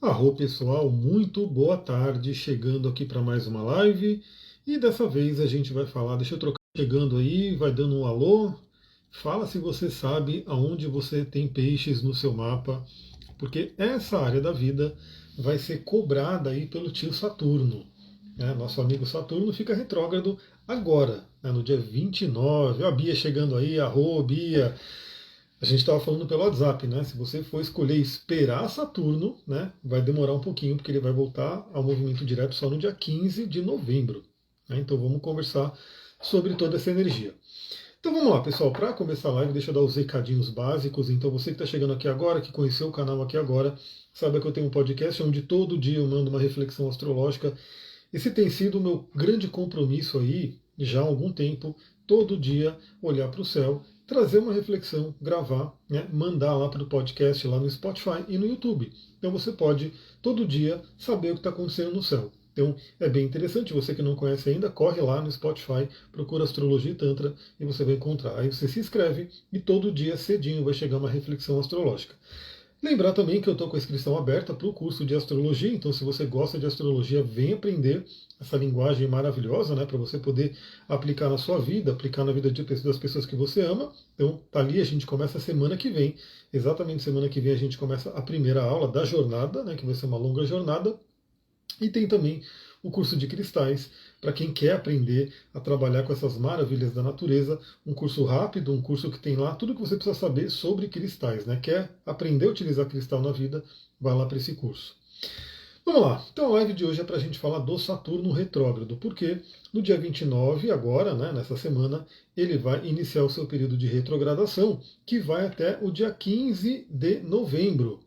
Arro pessoal, muito boa tarde, chegando aqui para mais uma live e dessa vez a gente vai falar, deixa eu trocar, chegando aí, vai dando um alô, fala se você sabe aonde você tem peixes no seu mapa, porque essa área da vida vai ser cobrada aí pelo tio Saturno, né? Nosso amigo Saturno fica retrógrado agora, né? No dia 29, a Bia chegando aí, arro Bia, a gente estava falando pelo WhatsApp, né? Se você for escolher esperar Saturno, né, vai demorar um pouquinho, porque ele vai voltar ao movimento direto só no dia 15 de novembro. Né? Então vamos conversar sobre toda essa energia. Então vamos lá, pessoal. Para começar a live, deixa eu dar os recadinhos básicos. Então você que está chegando aqui agora, que conheceu o canal aqui agora, sabe que eu tenho um podcast onde todo dia eu mando uma reflexão astrológica. Esse tem sido o meu grande compromisso aí, já há algum tempo, todo dia olhar para o céu, trazer uma reflexão, gravar, né, mandar lá para o podcast, lá no Spotify e no YouTube. Então você pode, todo dia, saber o que está acontecendo no céu. Então é bem interessante, você que não conhece ainda, corre lá no Spotify, procura Astrologia e Tantra e você vai encontrar. Aí você se inscreve e todo dia cedinho vai chegar uma reflexão astrológica. Lembrar também que eu estou com a inscrição aberta para o curso de astrologia, então se você gosta de astrologia, vem aprender essa linguagem maravilhosa, né, para você poder aplicar na sua vida, aplicar na vida das pessoas que você ama. Então tá ali, a gente começa a semana que vem, exatamente semana que vem a gente começa a primeira aula da jornada, né, que vai ser uma longa jornada, e tem também o curso de cristais, para quem quer aprender a trabalhar com essas maravilhas da natureza, um curso rápido, um curso que tem lá tudo que você precisa saber sobre cristais, né? Quer aprender a utilizar cristal na vida, vai lá para esse curso. Vamos lá, então a live de hoje é para a gente falar do Saturno retrógrado, porque no dia 29, agora, né, nessa semana, ele vai iniciar o seu período de retrogradação, que vai até o dia 15 de novembro.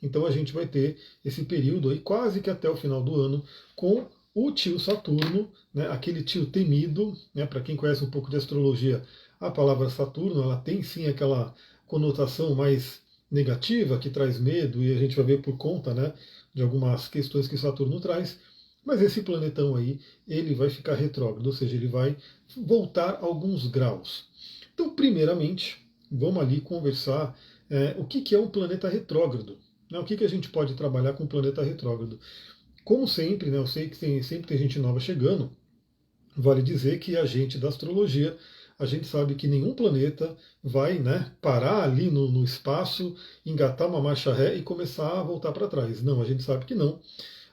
Então a gente vai ter esse período aí quase que até o final do ano com o tio Saturno, né, aquele tio temido, né, para quem conhece um pouco de astrologia, a palavra Saturno ela tem sim aquela conotação mais negativa que traz medo e a gente vai ver por conta, né, de algumas questões que Saturno traz. Mas esse planetão aí ele vai ficar retrógrado, ou seja, ele vai voltar alguns graus. Então, primeiramente, vamos ali conversar o que é um planeta retrógrado. O que a gente pode trabalhar com o planeta retrógrado? Como sempre, né, eu sei que sempre tem gente nova chegando, vale dizer que a gente da astrologia, a gente sabe que nenhum planeta vai, né, parar ali no espaço, engatar uma marcha ré e começar a voltar para trás. Não, a gente sabe que não.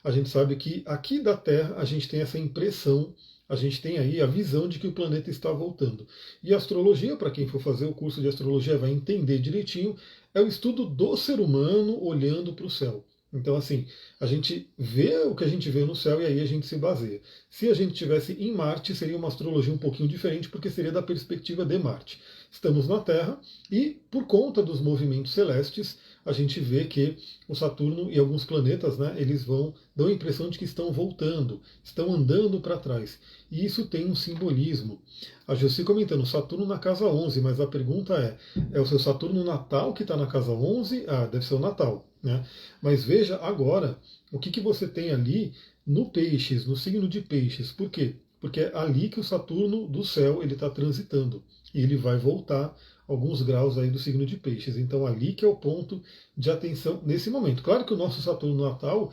A gente sabe que aqui da Terra a gente tem essa impressão, a gente tem aí a visão de que o planeta está voltando. E a astrologia, para quem for fazer o curso de astrologia, vai entender direitinho, é o estudo do ser humano olhando para o céu. Então, assim, a gente vê o que a gente vê no céu e aí a gente se baseia. Se a gente estivesse em Marte, seria uma astrologia um pouquinho diferente, porque seria da perspectiva de Marte. Estamos na Terra e, por conta dos movimentos celestes, a gente vê que o Saturno e alguns planetas, né, eles dão a impressão de que estão voltando, estão andando para trás. E isso tem um simbolismo. A Jussi comentando, Saturno na casa 11, mas a pergunta é o seu Saturno natal que está na casa 11? Ah, deve ser o natal. Né? Mas veja agora o que você tem ali no Peixes, no signo de Peixes. Por quê? Porque é ali que o Saturno do céu ele está transitando. E ele vai voltar alguns graus aí do signo de Peixes. Então ali que é o ponto de atenção nesse momento. Claro que o nosso Saturno natal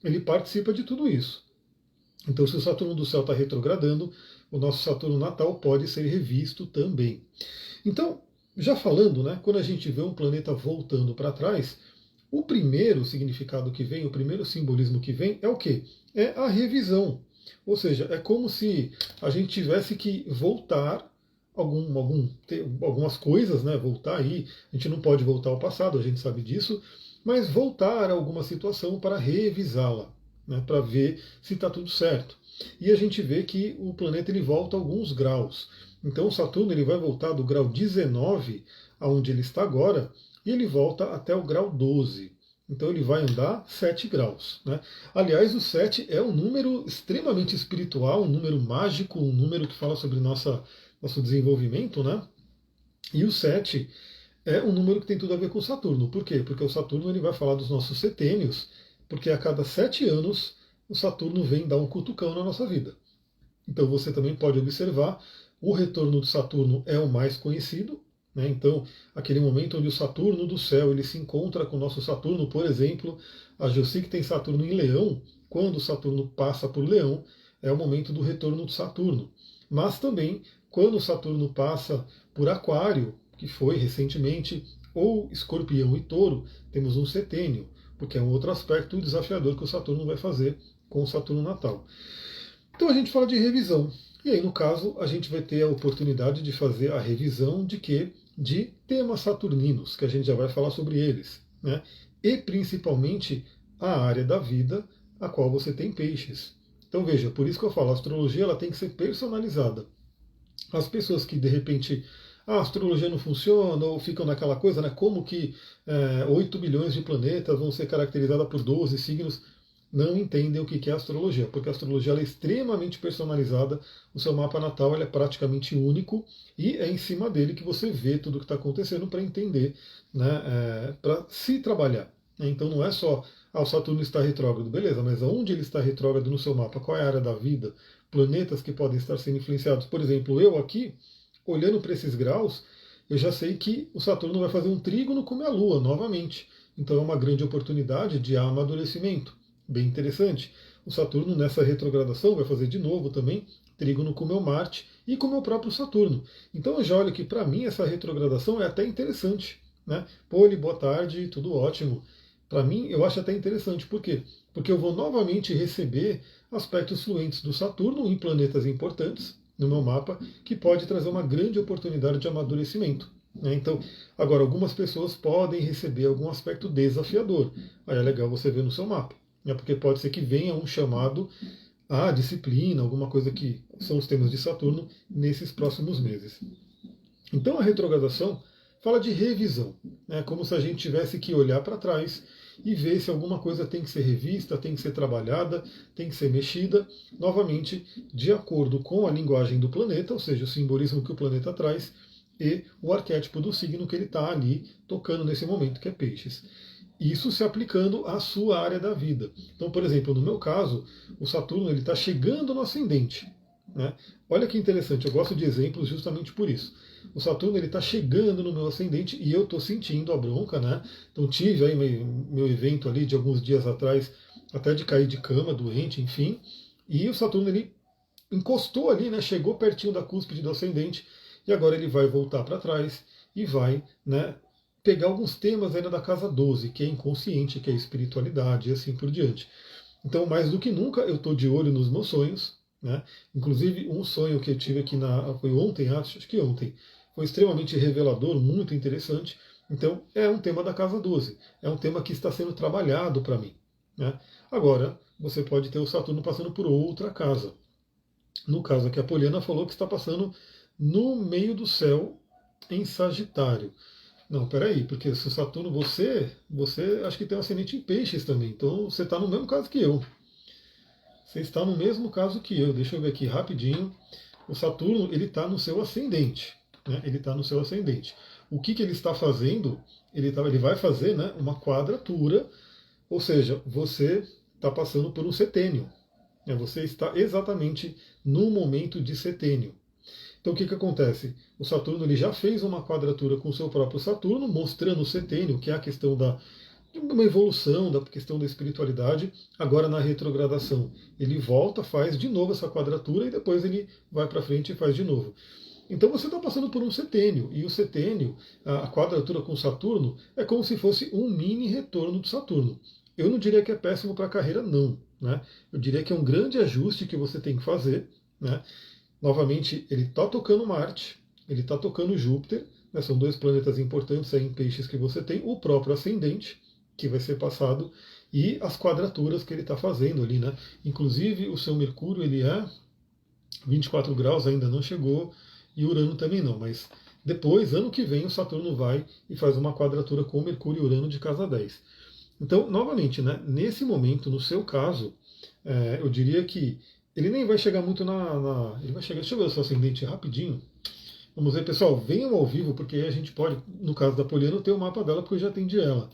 ele participa de tudo isso. Então se o Saturno do céu está retrogradando, o nosso Saturno natal pode ser revisto também. Então, já falando, né, quando a gente vê um planeta voltando para trás, o primeiro significado que vem, o primeiro simbolismo que vem é o quê? É a revisão. Ou seja, é como se a gente tivesse que voltar algumas coisas, né? Voltar aí. A gente não pode voltar ao passado, a gente sabe disso, mas voltar a alguma situação para revisá-la, né? Para ver se está tudo certo. E a gente vê que o planeta ele volta alguns graus. Então o Saturno ele vai voltar do grau 19, aonde ele está agora, e ele volta até o grau 12. Então ele vai andar 7 graus. Né? Aliás, o 7 é um número extremamente espiritual, um número mágico, um número que fala sobre nosso desenvolvimento. Né? E o 7 é um número que tem tudo a ver com Saturno. Por quê? Porque o Saturno ele vai falar dos nossos setênios, porque a cada 7 anos o Saturno vem dar um cutucão na nossa vida. Então você também pode observar, o retorno do Saturno é o mais conhecido, né? Então, aquele momento onde o Saturno do céu ele se encontra com o nosso Saturno, por exemplo, a Josi que tem Saturno em Leão, quando o Saturno passa por Leão, é o momento do retorno do Saturno. Mas também, quando o Saturno passa por Aquário, que foi recentemente, ou Escorpião e Touro, temos um setênio, porque é um outro aspecto desafiador que o Saturno vai fazer com o Saturno natal. Então a gente fala de revisão. E aí, no caso, a gente vai ter a oportunidade de fazer a revisão de quê? De temas saturninos, que a gente já vai falar sobre eles, né? E principalmente a área da vida a qual você tem peixes. Então veja, por isso que eu falo, a astrologia ela tem que ser personalizada. As pessoas que de repente a astrologia não funciona, ou ficam naquela coisa, né? Como que 8 bilhões de planetas vão ser caracterizados por 12 signos, não entendem o que é astrologia, porque a astrologia ela é extremamente personalizada, o seu mapa natal ele é praticamente único, e é em cima dele que você vê tudo o que está acontecendo para entender, né, para se trabalhar. Então não é só, o Saturno está retrógrado, beleza, mas aonde ele está retrógrado no seu mapa? Qual é a área da vida? Planetas que podem estar sendo influenciados. Por exemplo, eu aqui, olhando para esses graus, eu já sei que o Saturno vai fazer um trígono com a minha Lua novamente. Então é uma grande oportunidade de amadurecimento. Bem interessante. O Saturno nessa retrogradação vai fazer de novo também trígono com o meu Marte e com o meu próprio Saturno. Então eu já olho que para mim essa retrogradação é até interessante, né? Poli, boa tarde, tudo ótimo. Para mim eu acho até interessante. Por quê? Porque eu vou novamente receber aspectos fluentes do Saturno em planetas importantes no meu mapa, que pode trazer uma grande oportunidade de amadurecimento. Então, agora, algumas pessoas podem receber algum aspecto desafiador. Aí é legal você ver no seu mapa. Porque pode ser que venha um chamado à disciplina, alguma coisa que são os temas de Saturno nesses próximos meses. Então a retrogradação fala de revisão, né? Como se a gente tivesse que olhar para trás e ver se alguma coisa tem que ser revista, tem que ser trabalhada, tem que ser mexida, novamente, de acordo com a linguagem do planeta, ou seja, o simbolismo que o planeta traz, e o arquétipo do signo que ele está ali tocando nesse momento, que é peixes. Isso se aplicando à sua área da vida. Então, por exemplo, no meu caso, o Saturno está chegando no ascendente. Né? Olha que interessante, eu gosto de exemplos justamente por isso. O Saturno está chegando no meu ascendente e eu estou sentindo a bronca, né? Então tive aí meu evento ali de alguns dias atrás, até de cair de cama, doente, enfim. E o Saturno ele encostou ali, né? Chegou pertinho da cúspide do ascendente e agora ele vai voltar para trás e vai, né? Pegar alguns temas ainda da casa 12, que é inconsciente, que é espiritualidade e assim por diante. Então, mais do que nunca, eu estou de olho nos meus sonhos, né? Inclusive, um sonho que eu tive aqui foi ontem, acho que ontem, foi extremamente revelador, muito interessante. Então, é um tema da casa 12, é um tema que está sendo trabalhado para mim. Né? Agora, você pode ter o Saturno passando por outra casa. No caso aqui, a Poliana falou que está passando no meio do céu em Sagitário. Não, peraí, porque se o Saturno, você acho que tem um ascendente em peixes também, então você está no mesmo caso que eu. Você está no mesmo caso que eu. Deixa eu ver aqui rapidinho. O Saturno ele está no seu ascendente, né? Ele está no seu ascendente. O que ele está fazendo? Ele vai fazer, né, uma quadratura, ou seja, você está passando por um setênio. Né? Você está exatamente no momento de setênio. Então o que acontece? O Saturno ele já fez uma quadratura com o seu próprio Saturno, mostrando o setênio, que é a questão de uma evolução, da questão da espiritualidade. Agora na retrogradação ele volta, faz de novo essa quadratura e depois ele vai para frente e faz de novo. Então você está passando por um setênio, e o setênio, a quadratura com Saturno, é como se fosse um mini retorno do Saturno. Eu não diria que é péssimo para a carreira, não. Né? Eu diria que é um grande ajuste que você tem que fazer. Né? Novamente, ele está tocando Marte, ele está tocando Júpiter, né? São dois planetas importantes aí em peixes que você tem, o próprio ascendente, que vai ser passado, e as quadraturas que ele está fazendo ali. Né? Inclusive, o seu Mercúrio ele é 24 graus, ainda não chegou, e Urano também não, mas depois, ano que vem, o Saturno vai e faz uma quadratura com Mercúrio e Urano de casa 10. Então, novamente, né, nesse momento, no seu caso, eu diria que ele nem vai chegar muito ele vai chegar. Deixa eu ver o seu ascendente rapidinho. Vamos ver, pessoal, venham ao vivo, porque aí a gente pode, no caso da Poliana, ter o mapa dela, porque eu já atendi ela.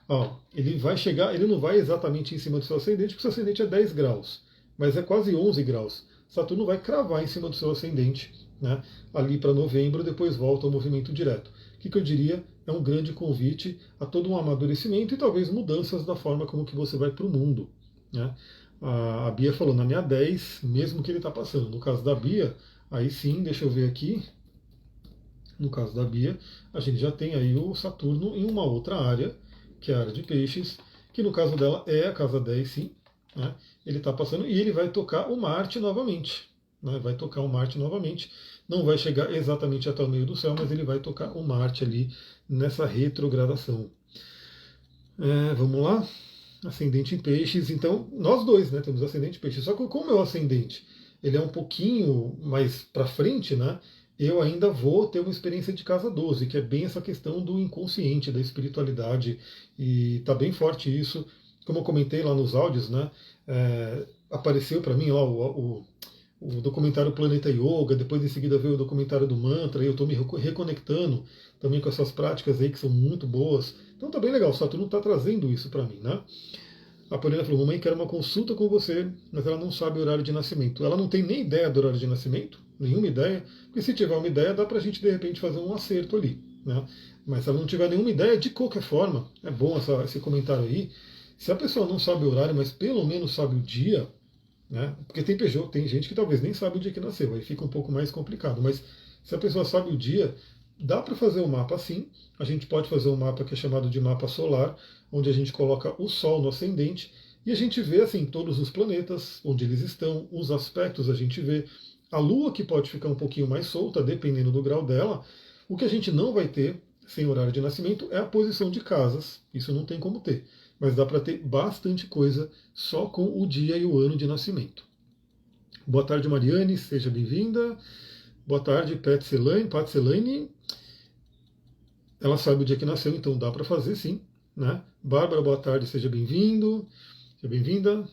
Ó, ele vai chegar, ele não vai exatamente em cima do seu ascendente, porque o seu ascendente é 10 graus, mas é quase 11 graus. Saturno vai cravar em cima do seu ascendente, né, ali para novembro, depois volta ao movimento direto. que eu diria é um grande convite a todo um amadurecimento e talvez mudanças da forma como que você vai para o mundo. Né? A Bia falou, na minha 10, mesmo que ele está passando. No caso da Bia, aí sim, deixa eu ver aqui, no caso da Bia, a gente já tem aí o Saturno em uma outra área, que é a área de peixes, que no caso dela é a casa 10, sim. Né? Ele está passando e ele vai tocar o Marte novamente. Né? Vai tocar o Marte novamente. Não vai chegar exatamente até o meio do céu, mas ele vai tocar o Marte ali nessa retrogradação. Vamos lá? Ascendente em peixes. Então, nós dois, né? Temos ascendente em peixes. Só que como é o ascendente? Ele é um pouquinho mais para frente, né? Eu ainda vou ter uma experiência de casa 12, que é bem essa questão do inconsciente, da espiritualidade, e tá bem forte isso. Como eu comentei lá nos áudios, né? Apareceu para mim lá o documentário Planeta Yoga, depois em seguida veio o documentário do Mantra, e eu estou me reconectando também com essas práticas aí que são muito boas. Então tá bem legal, o Saturno está trazendo isso para mim, né? A Poliana falou, mamãe quer uma consulta com você, mas ela não sabe o horário de nascimento. Ela não tem nem ideia do horário de nascimento, nenhuma ideia, porque se tiver uma ideia, dá para a gente de repente fazer um acerto ali. Né? Mas se ela não tiver nenhuma ideia, de qualquer forma, é bom esse comentário aí. Se a pessoa não sabe o horário, mas pelo menos sabe o dia, né? Porque tem gente que talvez nem sabe o dia que nasceu, aí fica um pouco mais complicado. Mas se a pessoa sabe o dia, dá para fazer o mapa sim. A gente pode fazer um mapa que é chamado de mapa solar, onde a gente coloca o Sol no ascendente e a gente vê assim todos os planetas, onde eles estão, os aspectos a gente vê, a Lua que pode ficar um pouquinho mais solta, dependendo do grau dela. O que a gente não vai ter sem horário de nascimento é a posição de casas, isso não tem como ter. Mas dá para ter bastante coisa só com o dia e o ano de nascimento. Boa tarde, Mariane, seja bem-vinda. Boa tarde, Pat Selane. Ela sabe o dia que nasceu, então dá para fazer sim. Né? Bárbara, boa tarde, seja bem-vindo. Seja bem-vinda.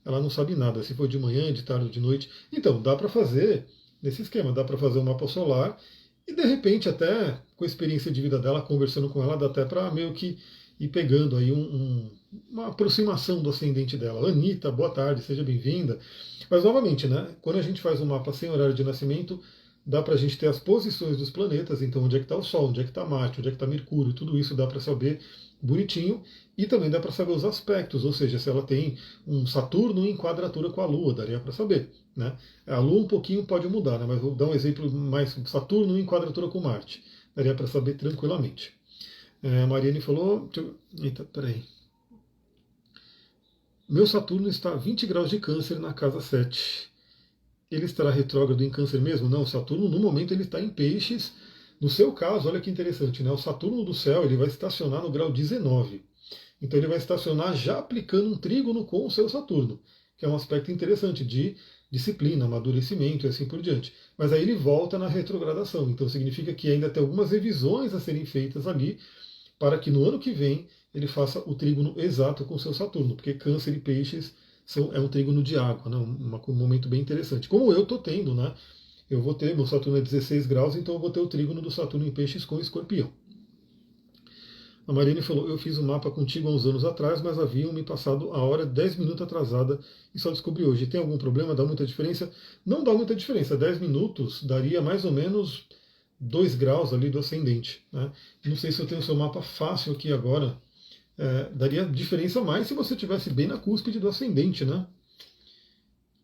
Ela não sabe nada, se for de manhã, de tarde ou de noite. Então, dá para fazer nesse esquema, dá para fazer um mapa solar e de repente até com a experiência de vida dela, conversando com ela, dá até para meio que ir pegando aí uma aproximação do ascendente dela. Anitta, boa tarde, seja bem-vinda. Mas novamente, né, quando a gente faz um mapa sem horário de nascimento, dá para a gente ter as posições dos planetas, então onde é que está o Sol, onde é que está Marte, onde é que está Mercúrio, tudo isso dá para saber bonitinho, e também dá para saber os aspectos, ou seja, se ela tem um Saturno em quadratura com a Lua, daria para saber. Né? A Lua um pouquinho pode mudar, né, mas vou dar um exemplo mais, Saturno em quadratura com Marte, daria para saber tranquilamente. A Mariane falou. Eita, peraí. Meu Saturno está a 20 graus de Câncer na casa 7. Ele estará retrógrado em Câncer mesmo? Não, Saturno no momento ele está em Peixes. No seu caso, olha que interessante, né? O Saturno do céu ele vai estacionar no grau 19. Então ele vai estacionar já aplicando um trígono com o seu Saturno, que é um aspecto interessante de disciplina, amadurecimento e assim por diante. Mas aí ele volta na retrogradação, então significa que ainda tem algumas revisões a serem feitas ali para que no ano que vem ele faça o trígono exato com o seu Saturno, porque Câncer e Peixes é um trígono de água, né? Um momento bem interessante. Como eu estou tendo, né? Eu vou ter, meu Saturno é 16 graus, então eu vou ter o trígono do Saturno em Peixes com Escorpião. A Marine falou, eu fiz um mapa contigo há uns anos atrás, mas haviam me passado a hora 10 minutos atrasada e só descobri hoje. Tem algum problema? Dá muita diferença? Não dá muita diferença. 10 minutos daria mais ou menos 2 graus ali do ascendente. Né? Não sei se eu tenho o seu mapa fácil aqui agora. Daria diferença mais se você estivesse bem na cúspide do ascendente, né?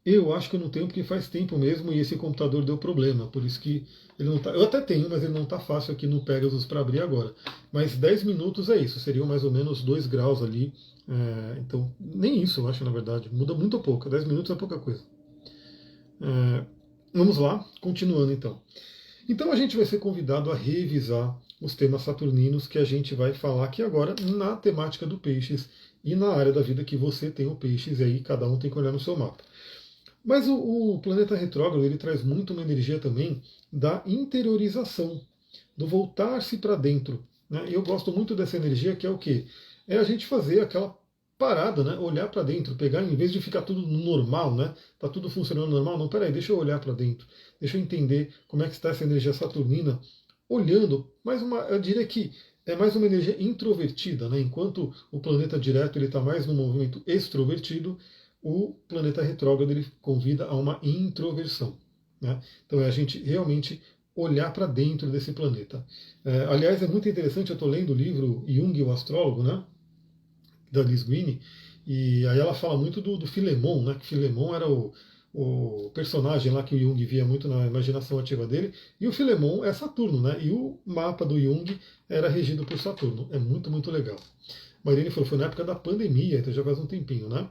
Eu acho que eu não tenho porque faz tempo mesmo e esse computador deu problema, por isso que ele não tá. Eu até tenho, mas ele não está fácil aqui no Pegasus para abrir agora. Mas 10 minutos é isso, seriam mais ou menos 2 graus ali. Então, nem isso eu acho, na verdade. Muda muito pouco. 10 minutos é pouca coisa. Vamos lá, continuando então. Então a gente vai ser convidado a revisar os temas saturninos que a gente vai falar aqui agora na temática do Peixes e na área da vida que você tem o Peixes, e aí cada um tem que olhar no seu mapa. Mas o planeta retrógrado ele traz muito uma energia também da interiorização, do voltar-se para dentro. Né? E eu gosto muito dessa energia que é o quê? É a gente fazer aquela parada, né? Olhar para dentro, pegar, em vez de ficar tudo normal, né? Tá tudo funcionando normal, não, peraí, deixa eu olhar para dentro, deixa eu entender como é que está essa energia saturnina, olhando, eu diria que é mais uma energia introvertida, né? Enquanto o planeta direto ele está mais no movimento extrovertido, o planeta retrógrado ele convida a uma introversão. Né? Então é a gente realmente olhar para dentro desse planeta. Aliás, é muito interessante, eu estou lendo o livro Jung, o Astrólogo, né, da Liz Greene, e aí ela fala muito do Filemon, né, que Filemon era o personagem lá que o Jung via muito na imaginação ativa dele, e o Filemon é Saturno, né, e o mapa do Jung era regido por Saturno. É muito, muito legal. Marilene falou, foi na época da pandemia, então já faz um tempinho, né?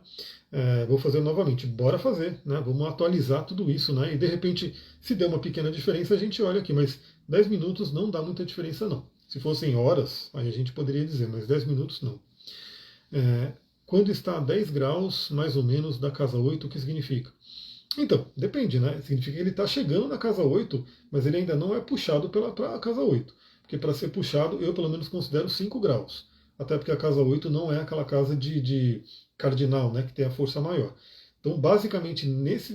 Vou fazer novamente. Bora fazer, né? Vamos atualizar tudo isso, né? E de repente, se der uma pequena diferença, a gente olha aqui, mas 10 minutos não dá muita diferença, não. Se fossem horas, aí a gente poderia dizer, mas 10 minutos não. Quando está a 10 graus, mais ou menos, da casa 8, o que significa? Então, depende, né? Significa que ele está chegando na casa 8, mas ele ainda não é puxado para a casa 8. Porque para ser puxado, eu pelo menos considero 5 graus. Até porque a casa 8 não é aquela casa de cardinal, né? Que tem a força maior. Então, basicamente,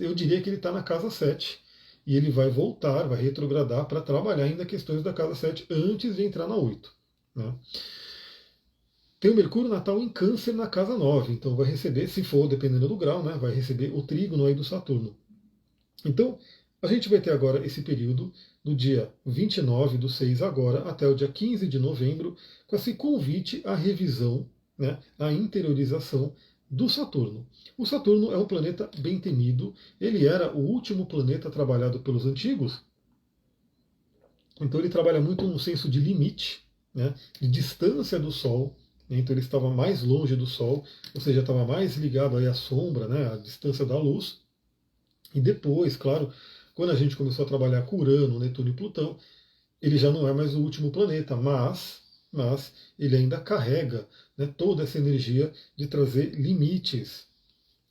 eu diria que ele está na casa 7. E ele vai voltar, vai retrogradar para trabalhar ainda questões da casa 7 antes de entrar na 8. Né? Tem o Mercúrio natal em Câncer na casa 9, então vai receber, se for, dependendo do grau, né, vai receber o trígono aí do Saturno. Então, a gente vai ter agora esse período, do dia 29 do 6 agora até o dia 15 de novembro, com esse convite à revisão, né, à interiorização do Saturno. O Saturno é um planeta bem temido, ele era o último planeta trabalhado pelos antigos, então ele trabalha muito no senso de limite, né, de distância do Sol, então ele estava mais longe do Sol, ou seja, estava mais ligado aí à sombra, né, à distância da luz. E depois, claro, quando a gente começou a trabalhar com Urano, Netuno e Plutão, ele já não é mais o último planeta, mas ele ainda carrega, né, toda essa energia de trazer limites.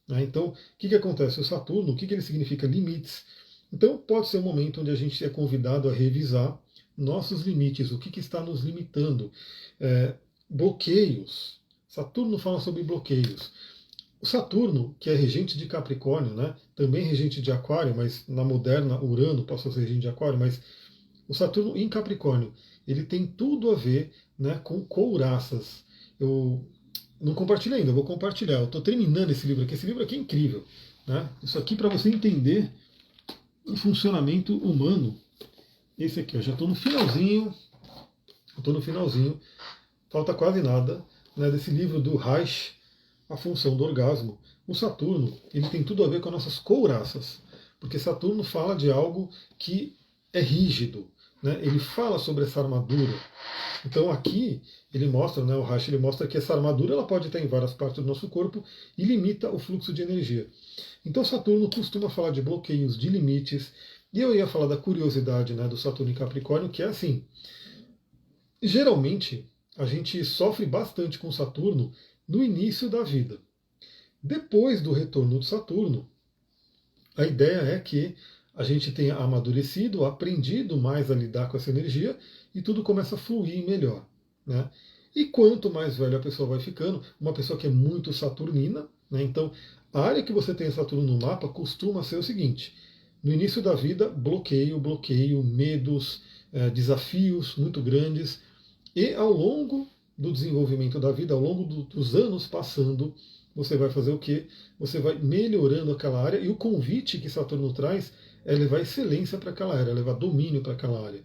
Né? Então, o que acontece? O Saturno, o que ele significa? Limites. Então, pode ser um momento onde a gente é convidado a revisar nossos limites, o que está nos limitando. Bloqueios. Saturno fala sobre bloqueios. O Saturno, que é regente de Capricórnio, né, também regente de Aquário, mas na moderna Urano passa a ser regente de Aquário, mas o Saturno em Capricórnio, ele tem tudo a ver, né, com couraças. Eu não compartilhei ainda, eu vou compartilhar. Eu estou terminando esse livro aqui. Esse livro aqui é incrível. Né? Isso aqui para você entender o funcionamento humano. Esse aqui, eu já estou no finalzinho. Falta quase nada, né, desse livro do Reich, A Função do Orgasmo. O Saturno, ele tem tudo a ver com as nossas couraças, porque Saturno fala de algo que é rígido, né, ele fala sobre essa armadura. Então aqui ele mostra, né, o Reich ele mostra que essa armadura ela pode estar em várias partes do nosso corpo e limita o fluxo de energia. Então Saturno costuma falar de bloqueios, de limites, e eu ia falar da curiosidade, né, do Saturno em Capricórnio, que é assim, geralmente a gente sofre bastante com Saturno no início da vida. Depois do retorno de Saturno, a ideia é que a gente tenha amadurecido, aprendido mais a lidar com essa energia e tudo começa a fluir melhor. Né? E quanto mais velha a pessoa vai ficando, uma pessoa que é muito saturnina, né? Então a área que você tem Saturno no mapa costuma ser o seguinte: no início da vida, bloqueio, medos, desafios muito grandes. E ao longo do desenvolvimento da vida, ao longo dos anos passando, você vai fazer o quê? Você vai melhorando aquela área e o convite que Saturno traz é levar excelência para aquela área, levar domínio para aquela área.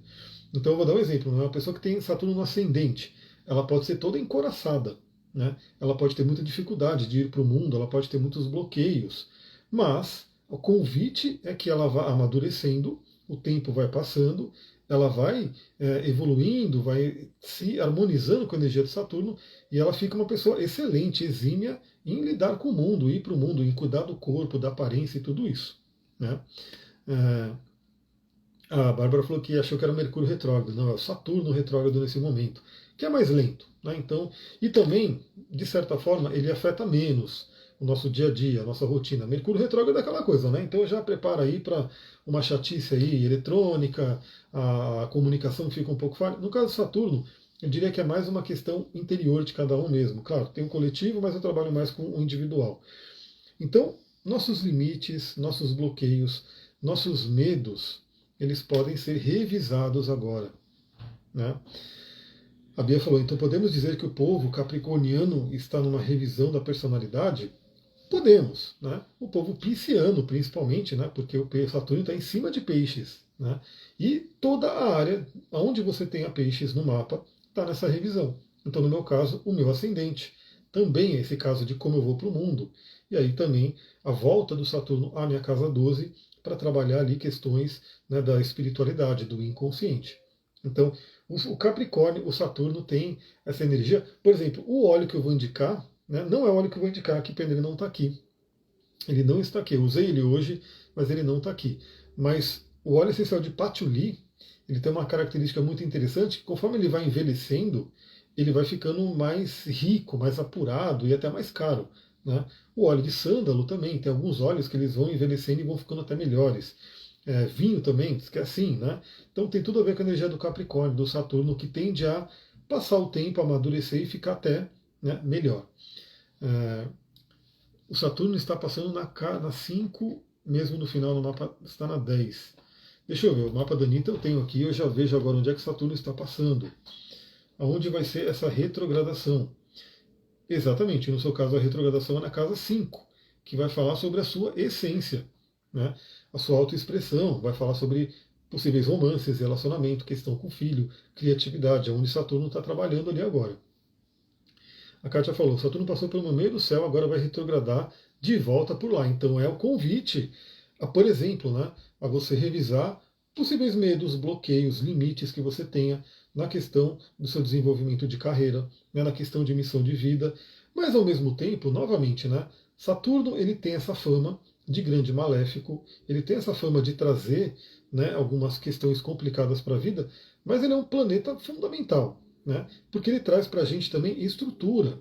Então eu vou dar um exemplo, uma pessoa que tem Saturno no ascendente, ela pode ser toda encoraçada, né? Ela pode ter muita dificuldade de ir para o mundo, ela pode ter muitos bloqueios, mas o convite é que ela vá amadurecendo, o tempo vai passando, ela vai evoluindo, vai se harmonizando com a energia de Saturno e ela fica uma pessoa excelente, exímia em lidar com o mundo, ir para o mundo, em cuidar do corpo, da aparência e tudo isso. Né? A Bárbara falou que achou que era Mercúrio retrógrado, não, é o Saturno retrógrado nesse momento, que é mais lento. Né? Então, e também, de certa forma, ele afeta menos o nosso dia a dia, a nossa rotina. Mercúrio retrógrado é aquela coisa, né? Então já prepara aí para uma chatice aí eletrônica, a comunicação fica um pouco falha. No caso do Saturno, eu diria que é mais uma questão interior de cada um mesmo. Claro, tem um coletivo, mas eu trabalho mais com o individual. Então, nossos limites, nossos bloqueios, nossos medos, eles podem ser revisados agora. Né? A Bia falou, então podemos dizer que o povo capricorniano está numa revisão da personalidade? Podemos, né? O povo pisciano, principalmente, né? Porque o Saturno está em cima de peixes, né? E toda a área onde você tenha peixes no mapa está nessa revisão. Então, no meu caso, o meu ascendente também é esse caso de como eu vou para o mundo. E aí também a volta do Saturno à minha casa 12 para trabalhar ali questões, né, da espiritualidade, do inconsciente. Então, o Capricórnio, o Saturno tem essa energia. Por exemplo, o óleo que eu vou indicar, né, não é o óleo que eu vou indicar, que ele não está aqui. Ele não está aqui. Eu usei ele hoje, mas ele não está aqui. Mas o óleo essencial de patchouli, ele tem uma característica muito interessante, que conforme ele vai envelhecendo, ele vai ficando mais rico, mais apurado e até mais caro. Né? O óleo de sândalo também, tem alguns óleos que eles vão envelhecendo e vão ficando até melhores. Vinho também, que é assim, né? Então tem tudo a ver com a energia do Capricórnio, do Saturno, que tende a passar o tempo, amadurecer e ficar até, né, melhor. É, o Saturno está passando na 5, mesmo no final do mapa está na 10. Deixa eu ver, o mapa da Anitta eu tenho aqui, eu já vejo agora onde é que Saturno está passando. Aonde vai ser essa retrogradação? Exatamente, no seu caso a retrogradação é na casa 5, que vai falar sobre a sua essência, né? A sua autoexpressão, vai falar sobre possíveis romances, relacionamento, questão com o filho, criatividade, é onde Saturno está trabalhando ali agora. A Kátia falou, Saturno passou pelo meio do céu, agora vai retrogradar de volta por lá. Então é o convite, a, por exemplo, né, a você revisar possíveis medos, bloqueios, limites que você tenha na questão do seu desenvolvimento de carreira, né, na questão de missão de vida. Mas ao mesmo tempo, novamente, né, Saturno ele tem essa fama de grande maléfico, ele tem essa fama de trazer, né, algumas questões complicadas para a vida, mas ele é um planeta fundamental, né, porque ele traz para a gente também estrutura.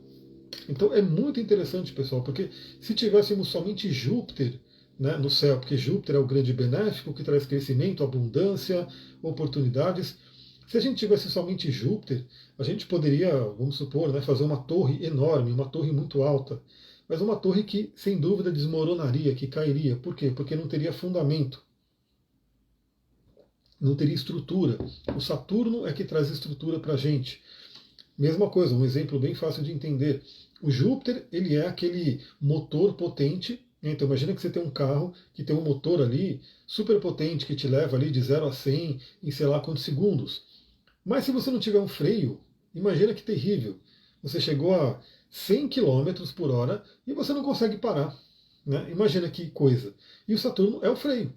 Então é muito interessante, pessoal, porque se tivéssemos somente Júpiter, né, no céu, porque Júpiter é o grande benéfico que traz crescimento, abundância, oportunidades. Se a gente tivesse somente Júpiter, a gente poderia, vamos supor, né, fazer uma torre enorme, uma torre muito alta, mas uma torre que, sem dúvida, desmoronaria, que cairia. Por quê? Porque não teria fundamento, não teria estrutura. O Saturno é que traz estrutura para a gente. Mesma coisa, um exemplo bem fácil de entender. O Júpiter, ele é aquele motor potente. Então imagina que você tem um carro que tem um motor ali super potente que te leva ali de 0 a 100 em sei lá quantos segundos. Mas se você não tiver um freio, imagina que terrível. Você chegou a 100 km por hora e você não consegue parar. Né? Imagina que coisa. E o Saturno é o freio.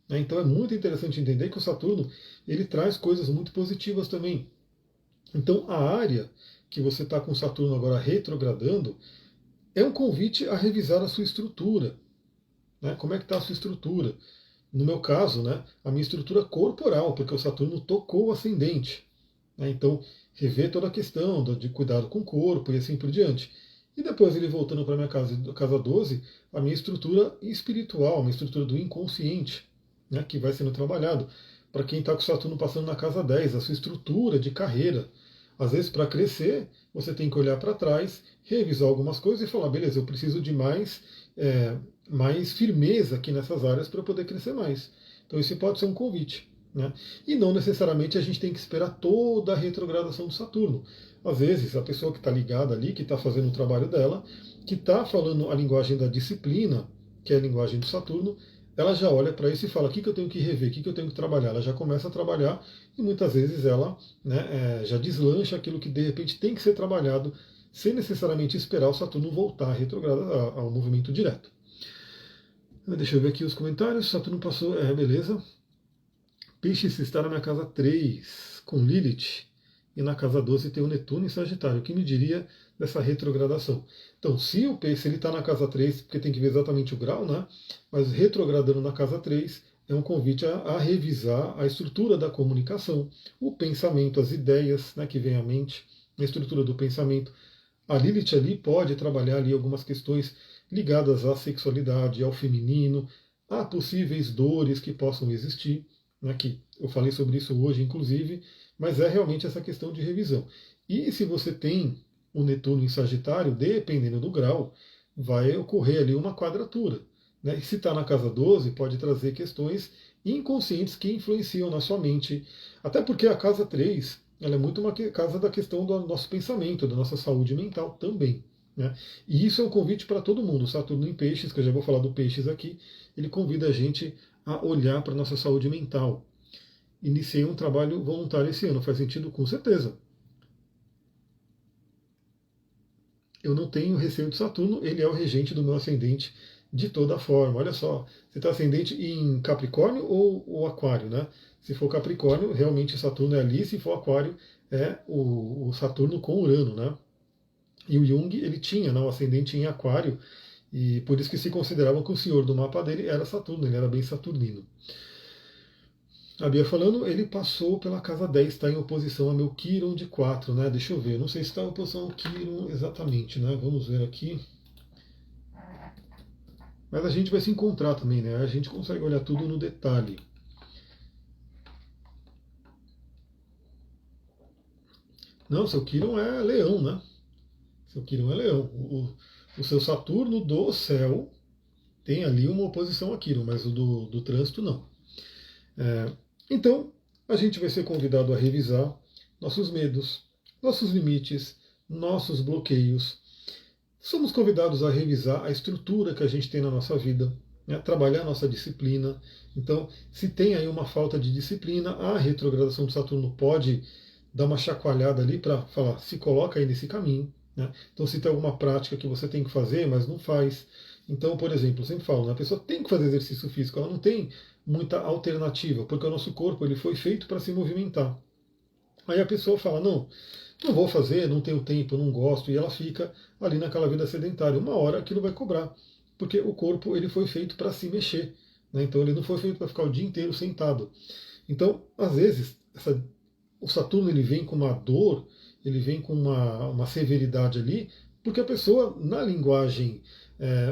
Né? Então é muito interessante entender que o Saturno ele traz coisas muito positivas também. Então a área que você está com Saturno agora retrogradando é um convite a revisar a sua estrutura. Né? Como é que está a sua estrutura? No meu caso, né, a minha estrutura corporal, porque o Saturno tocou o ascendente. Né? Então, rever toda a questão de cuidado com o corpo e assim por diante. E depois ele voltando para a minha casa 12, a minha estrutura espiritual, a minha estrutura do inconsciente, né, que vai sendo trabalhado. Para quem está com o Saturno passando na casa 10, a sua estrutura de carreira. Às vezes, para crescer, você tem que olhar para trás, revisar algumas coisas e falar, beleza, eu preciso de mais firmeza aqui nessas áreas para poder crescer mais. Então, esse pode ser um convite. Né? E não necessariamente a gente tem que esperar toda a retrogradação do Saturno. Às vezes, a pessoa que está ligada ali, que está fazendo o trabalho dela, que está falando a linguagem da disciplina, que é a linguagem do Saturno, ela já olha para isso e fala: o que eu tenho que rever, o que eu tenho que trabalhar. Ela já começa a trabalhar e muitas vezes ela, né, já deslancha aquilo que de repente tem que ser trabalhado, sem necessariamente esperar o Saturno voltar a retrogradar ao movimento direto. Deixa eu ver aqui os comentários. Saturno passou, beleza. Peixes está na minha casa 3, com Lilith, e na casa 12 tem o Netuno em Sagitário. O que me diria dessa retrogradação? Então, se o peixe está na casa 3, porque tem que ver exatamente o grau, né? Mas retrogradando na casa 3 é um convite a revisar a estrutura da comunicação, o pensamento, as ideias, né, que vem à mente, a estrutura do pensamento. A Lilith ali pode trabalhar ali algumas questões ligadas à sexualidade, ao feminino, a possíveis dores que possam existir, né, que eu falei sobre isso hoje, inclusive, mas é realmente essa questão de revisão. E se você tem o Netuno em Sagitário, dependendo do grau, vai ocorrer ali uma quadratura. Né? E se está na casa 12, pode trazer questões inconscientes que influenciam na sua mente. Até porque a casa 3 ela é muito uma casa da questão do nosso pensamento, da nossa saúde mental também. Né? E isso é um convite para todo mundo. O Saturno em Peixes, que eu já vou falar do Peixes aqui, ele convida a gente a olhar para a nossa saúde mental. Iniciei um trabalho voluntário esse ano, faz sentido? Com certeza. Eu não tenho receio de Saturno, ele é o regente do meu ascendente de toda forma. Olha só, você está ascendente em Capricórnio ou Aquário, né? Se for Capricórnio, realmente Saturno é ali, se for Aquário, é o Saturno com Urano, né? E o Jung, ele tinha, né, o ascendente em Aquário, e por isso que se considerava que o senhor do mapa dele era Saturno, ele era bem saturnino. A Bia falando, ele passou pela casa 10, está em oposição a meu Quiron de 4, né? Deixa eu ver, não sei se está em oposição ao Quiron exatamente, né? Vamos ver aqui. Mas a gente vai se encontrar também, né? A gente consegue olhar tudo no detalhe. Não, seu Quiron é leão, né? Seu Quiron é leão. O seu Saturno do céu tem ali uma oposição a Quiron, mas o do trânsito não. Então, a gente vai ser convidado a revisar nossos medos, nossos limites, nossos bloqueios. Somos convidados a revisar a estrutura que a gente tem na nossa vida, né, trabalhar a nossa disciplina. Então, se tem aí uma falta de disciplina, a retrogradação de Saturno pode dar uma chacoalhada ali para falar, se coloca aí nesse caminho. Né? Então, se tem alguma prática que você tem que fazer, mas não faz. Então, por exemplo, eu sempre falo, né, a pessoa tem que fazer exercício físico, ela não tem muita alternativa, porque o nosso corpo ele foi feito para se movimentar. Aí a pessoa fala, não vou fazer, não tenho tempo, não gosto, e ela fica ali naquela vida sedentária. Uma hora aquilo vai cobrar, porque o corpo ele foi feito para se mexer, né? Então ele não foi feito para ficar o dia inteiro sentado. Então, às vezes, o Saturno ele vem com uma dor, ele vem com uma severidade ali, porque a pessoa, na linguagem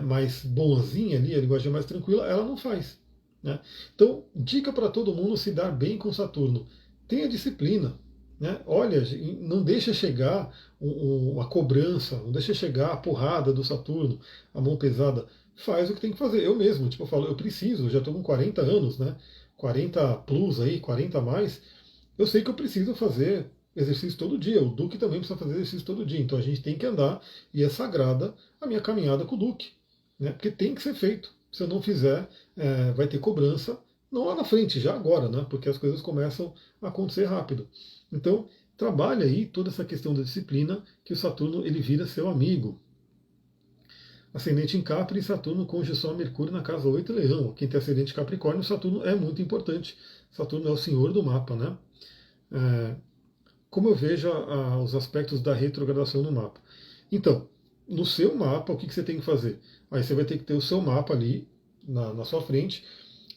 mais bonzinha ali, a linguagem mais tranquila, ela não faz. Né? Então, dica para todo mundo se dar bem com Saturno. Tenha disciplina. Né? Olha, não deixa chegar a cobrança, não deixa chegar a porrada do Saturno, a mão pesada. Faz o que tem que fazer. Eu mesmo, tipo, eu falo, eu preciso, eu já estou com 40 anos, né? 40 plus aí, 40 a mais. Eu sei que eu preciso fazer exercício todo dia. O Duque também precisa fazer exercício todo dia. Então a gente tem que andar, e é sagrada a minha caminhada com o Duque. Né? Porque tem que ser feito. Se eu não fizer, vai ter cobrança, não lá na frente, já agora, né? Porque as coisas começam a acontecer rápido. Então, trabalhe aí toda essa questão da disciplina, que o Saturno ele vira seu amigo. Ascendente em Capri e Saturno conjunção a Mercúrio na casa 8 Leão. Quem tem ascendente Capricórnio, Saturno é muito importante. Saturno é o senhor do mapa, né? Como eu vejo os aspectos da retrogradação no mapa. Então, no seu mapa, o que você tem que fazer? Aí você vai ter que ter o seu mapa ali na sua frente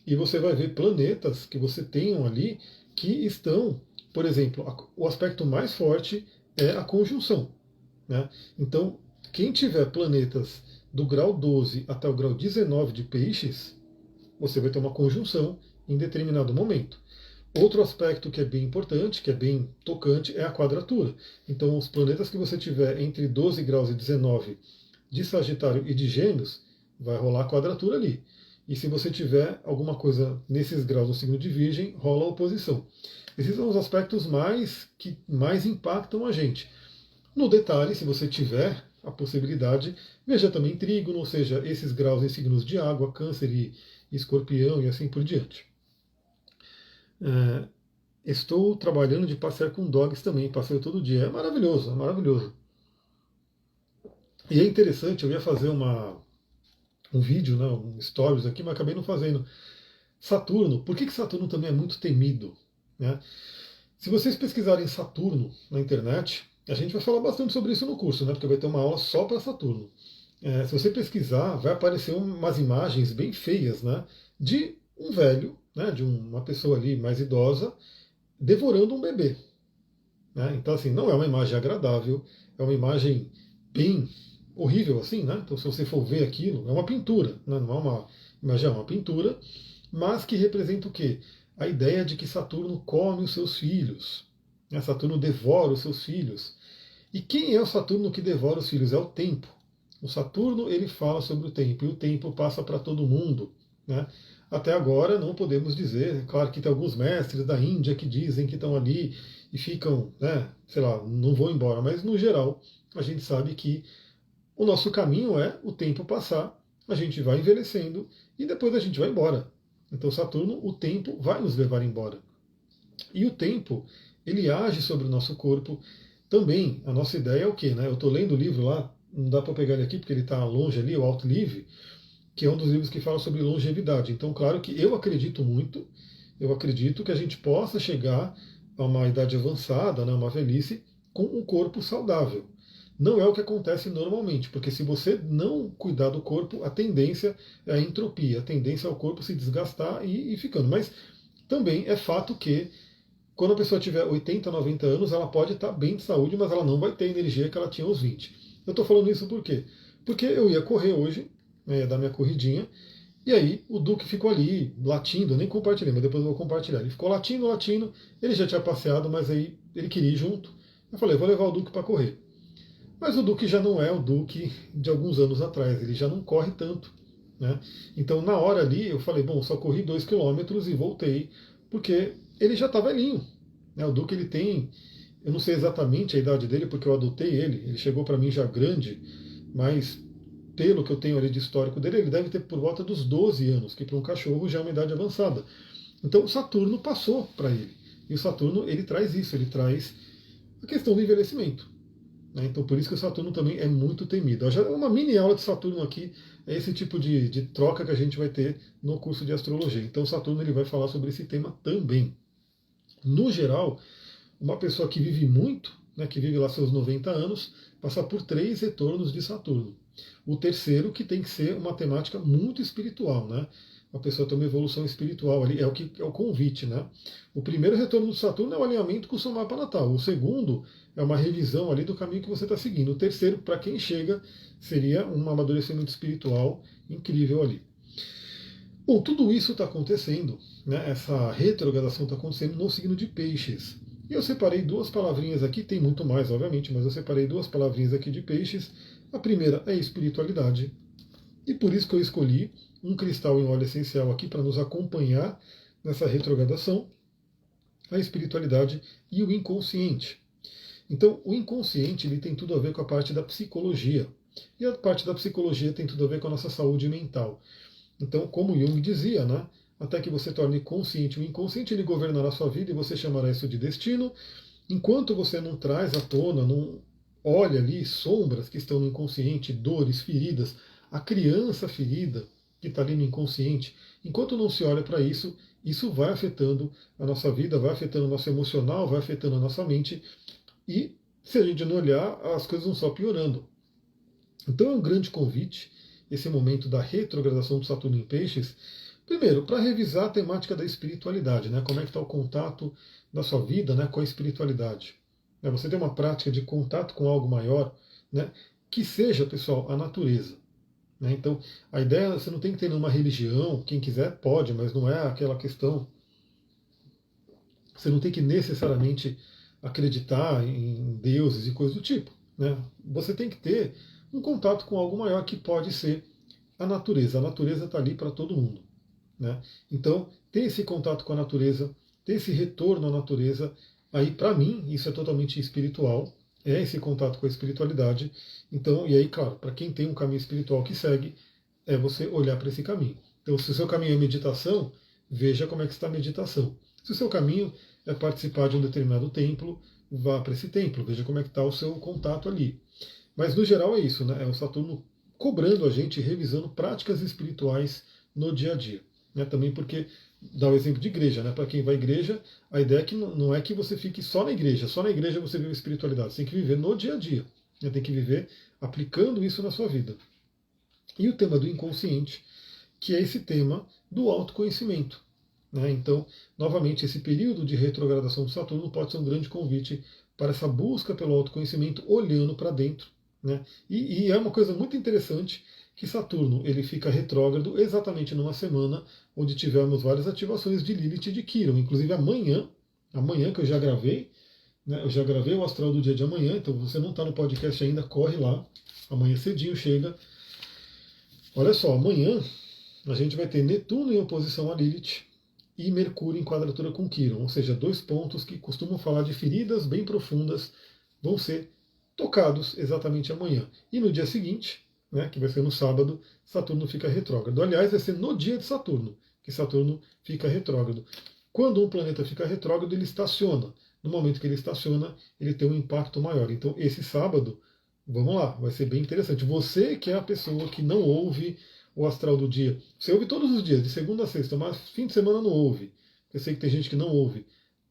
e você vai ver planetas que você tenham ali que estão, por exemplo, o aspecto mais forte é a conjunção. Né? Então, quem tiver planetas do grau 12 até o grau 19 de peixes, você vai ter uma conjunção em determinado momento. Outro aspecto que é bem importante, que é bem tocante, é a quadratura. Então, os planetas que você tiver entre 12 graus e 19 de Sagitário e de Gêmeos, vai rolar a quadratura ali. E se você tiver alguma coisa nesses graus no signo de Virgem, rola a oposição. Esses são os aspectos que mais impactam a gente. No detalhe, se você tiver a possibilidade, veja também Trígono, ou seja, esses graus em signos de água, Câncer e Escorpião e assim por diante. Estou trabalhando de passear com dogs também, passeio todo dia. É maravilhoso, é maravilhoso. E é interessante, eu ia fazer um vídeo, né, um stories aqui, mas acabei não fazendo. Saturno, por que Saturno também é muito temido? Né? Se vocês pesquisarem Saturno na internet, a gente vai falar bastante sobre isso no curso, né, porque vai ter uma aula só para Saturno. Se você pesquisar, vai aparecer umas imagens bem feias, né, de um velho, né, de uma pessoa ali mais idosa, devorando um bebê. Né? Então, assim, não é uma imagem agradável, é uma imagem bem horrível, assim, né? Então, se você for ver aquilo, é uma pintura, né? Não é uma imagem, é uma pintura, mas que representa o quê? A ideia de que Saturno come os seus filhos, né? Saturno devora os seus filhos. E quem é o Saturno que devora os filhos? É o tempo. O Saturno ele fala sobre o tempo, e o tempo passa para todo mundo. Né? Até agora não podemos dizer, claro que tem alguns mestres da Índia que dizem que estão ali e ficam, né, sei lá, não vão embora, mas no geral a gente sabe que O nosso caminho é o tempo passar, a gente vai envelhecendo e depois a gente vai embora. Então Saturno, o tempo vai nos levar embora. E o tempo, ele age sobre o nosso corpo. Também, a nossa ideia é o quê? Né? Eu estou lendo o livro lá, não dá para pegar ele aqui porque ele está longe ali, o Alto Livre, que é um dos livros que fala sobre longevidade. Então, claro que eu acredito muito, eu acredito que a gente possa chegar a uma idade avançada, né, uma velhice, com um corpo saudável. Não é o que acontece normalmente, porque se você não cuidar do corpo, a tendência é a entropia, a tendência é o corpo se desgastar e ficando. Mas também é fato que quando a pessoa tiver 80, 90 anos, ela pode estar bem de saúde, mas ela não vai ter a energia que ela tinha aos 20. Eu estou falando isso por quê? Porque eu ia correr hoje, dar minha corridinha, e aí o Duque ficou ali, latindo, eu nem compartilhei, mas depois eu vou compartilhar. Ele ficou latindo, latindo, ele já tinha passeado, mas aí ele queria ir junto. Eu falei, vou levar o Duque para correr. Mas o Duque já não é o Duque de alguns anos atrás, ele já não corre tanto. Né? Então na hora ali eu falei, bom, só corri 2 quilômetros e voltei, porque ele já está velhinho. Né? O Duque ele tem, eu não sei exatamente a idade dele, porque eu adotei ele chegou para mim já grande, mas pelo que eu tenho ali de histórico dele, ele deve ter por volta dos 12 anos, que para um cachorro já é uma idade avançada. Então o Saturno passou para ele. E o Saturno ele traz isso, ele traz a questão do envelhecimento. Né? Então por isso que o Saturno também é muito temido. Já uma mini aula de Saturno aqui é esse tipo de troca que a gente vai ter no curso de astrologia. Então o Saturno ele vai falar sobre esse tema também. No geral, uma pessoa que vive muito, né, que vive lá seus 90 anos, passa por 3 retornos de Saturno. O terceiro que tem que ser uma temática muito espiritual, né? A pessoa tem uma evolução espiritual ali, é o que é o convite, né? O primeiro retorno do Saturno é o alinhamento com o seu mapa natal. O segundo é uma revisão ali do caminho que você está seguindo. O terceiro, para quem chega, seria um amadurecimento espiritual incrível ali. Bom, tudo isso está acontecendo, né? Essa retrogradação está acontecendo no signo de Peixes. E eu separei 2 palavrinhas aqui, tem muito mais, obviamente, mas eu separei 2 palavrinhas aqui de Peixes. A primeira é espiritualidade, e por isso que eu escolhi um cristal em óleo essencial aqui para nos acompanhar nessa retrogradação, a espiritualidade e o inconsciente. Então, o inconsciente ele tem tudo a ver com a parte da psicologia, e a parte da psicologia tem tudo a ver com a nossa saúde mental. Então, como Jung dizia, né, até que você torne consciente o inconsciente, ele governará a sua vida e você chamará isso de destino. Enquanto você não traz à tona, não olha ali sombras que estão no inconsciente, dores, feridas, a criança ferida que está ali no inconsciente, enquanto não se olha para isso, isso vai afetando a nossa vida, vai afetando o nosso emocional, vai afetando a nossa mente, e se a gente não olhar, as coisas vão só piorando. Então é um grande convite esse momento da retrogradação do Saturno em Peixes, primeiro, para revisar a temática da espiritualidade, né? Como é que está o contato da sua vida, né, com a espiritualidade. Você tem uma prática de contato com algo maior, né, que seja, pessoal, a natureza. Né? Então, a ideia, você não tem que ter nenhuma religião, quem quiser pode, mas não é aquela questão. Você não tem que necessariamente acreditar em deuses e coisas do tipo. Né? Você tem que ter um contato com algo maior que pode ser a natureza. A natureza está ali para todo mundo. Né? Então, ter esse contato com a natureza, ter esse retorno à natureza, aí para mim isso é totalmente espiritual, é esse contato com a espiritualidade. Então, e aí, claro, para quem tem um caminho espiritual que segue, é você olhar para esse caminho. Então, se o seu caminho é meditação, veja como é que está a meditação. Se o seu caminho é participar de um determinado templo, vá para esse templo, veja como é que está o seu contato ali. Mas no geral é isso, né? É o Saturno cobrando a gente, revisando práticas espirituais no dia a dia. Né? Também porque dá o exemplo de igreja, né? Para quem vai à igreja, a ideia é que não é que você fique só na igreja você vive a espiritualidade, você tem que viver no dia a dia, né? Tem que viver aplicando isso na sua vida. E o tema do inconsciente, que é esse tema do autoconhecimento. Né? Então, novamente, esse período de retrogradação do Saturno pode ser um grande convite para essa busca pelo autoconhecimento, olhando para dentro. Né? E é uma coisa muito interessante que Saturno ele fica retrógrado exatamente numa semana onde tivemos várias ativações de Lilith e de Quiron. Inclusive amanhã que eu já gravei, né, eu já gravei o astral do dia de amanhã, então você não está no podcast ainda, corre lá, amanhã cedinho chega. Olha só, amanhã a gente vai ter Netuno em oposição a Lilith e Mercúrio em quadratura com Quiron, ou seja, 2 pontos que costumam falar de feridas bem profundas, vão ser tocados exatamente amanhã. E no dia seguinte, né, que vai ser no sábado, Saturno fica retrógrado. Aliás, vai ser no dia de Saturno que Saturno fica retrógrado. Quando um planeta fica retrógrado, ele estaciona. No momento que ele estaciona, ele tem um impacto maior. Então, esse sábado, vamos lá, vai ser bem interessante. Você que é a pessoa que não ouve o astral do dia, você ouve todos os dias, de segunda a sexta, mas fim de semana não ouve. Eu sei que tem gente que não ouve.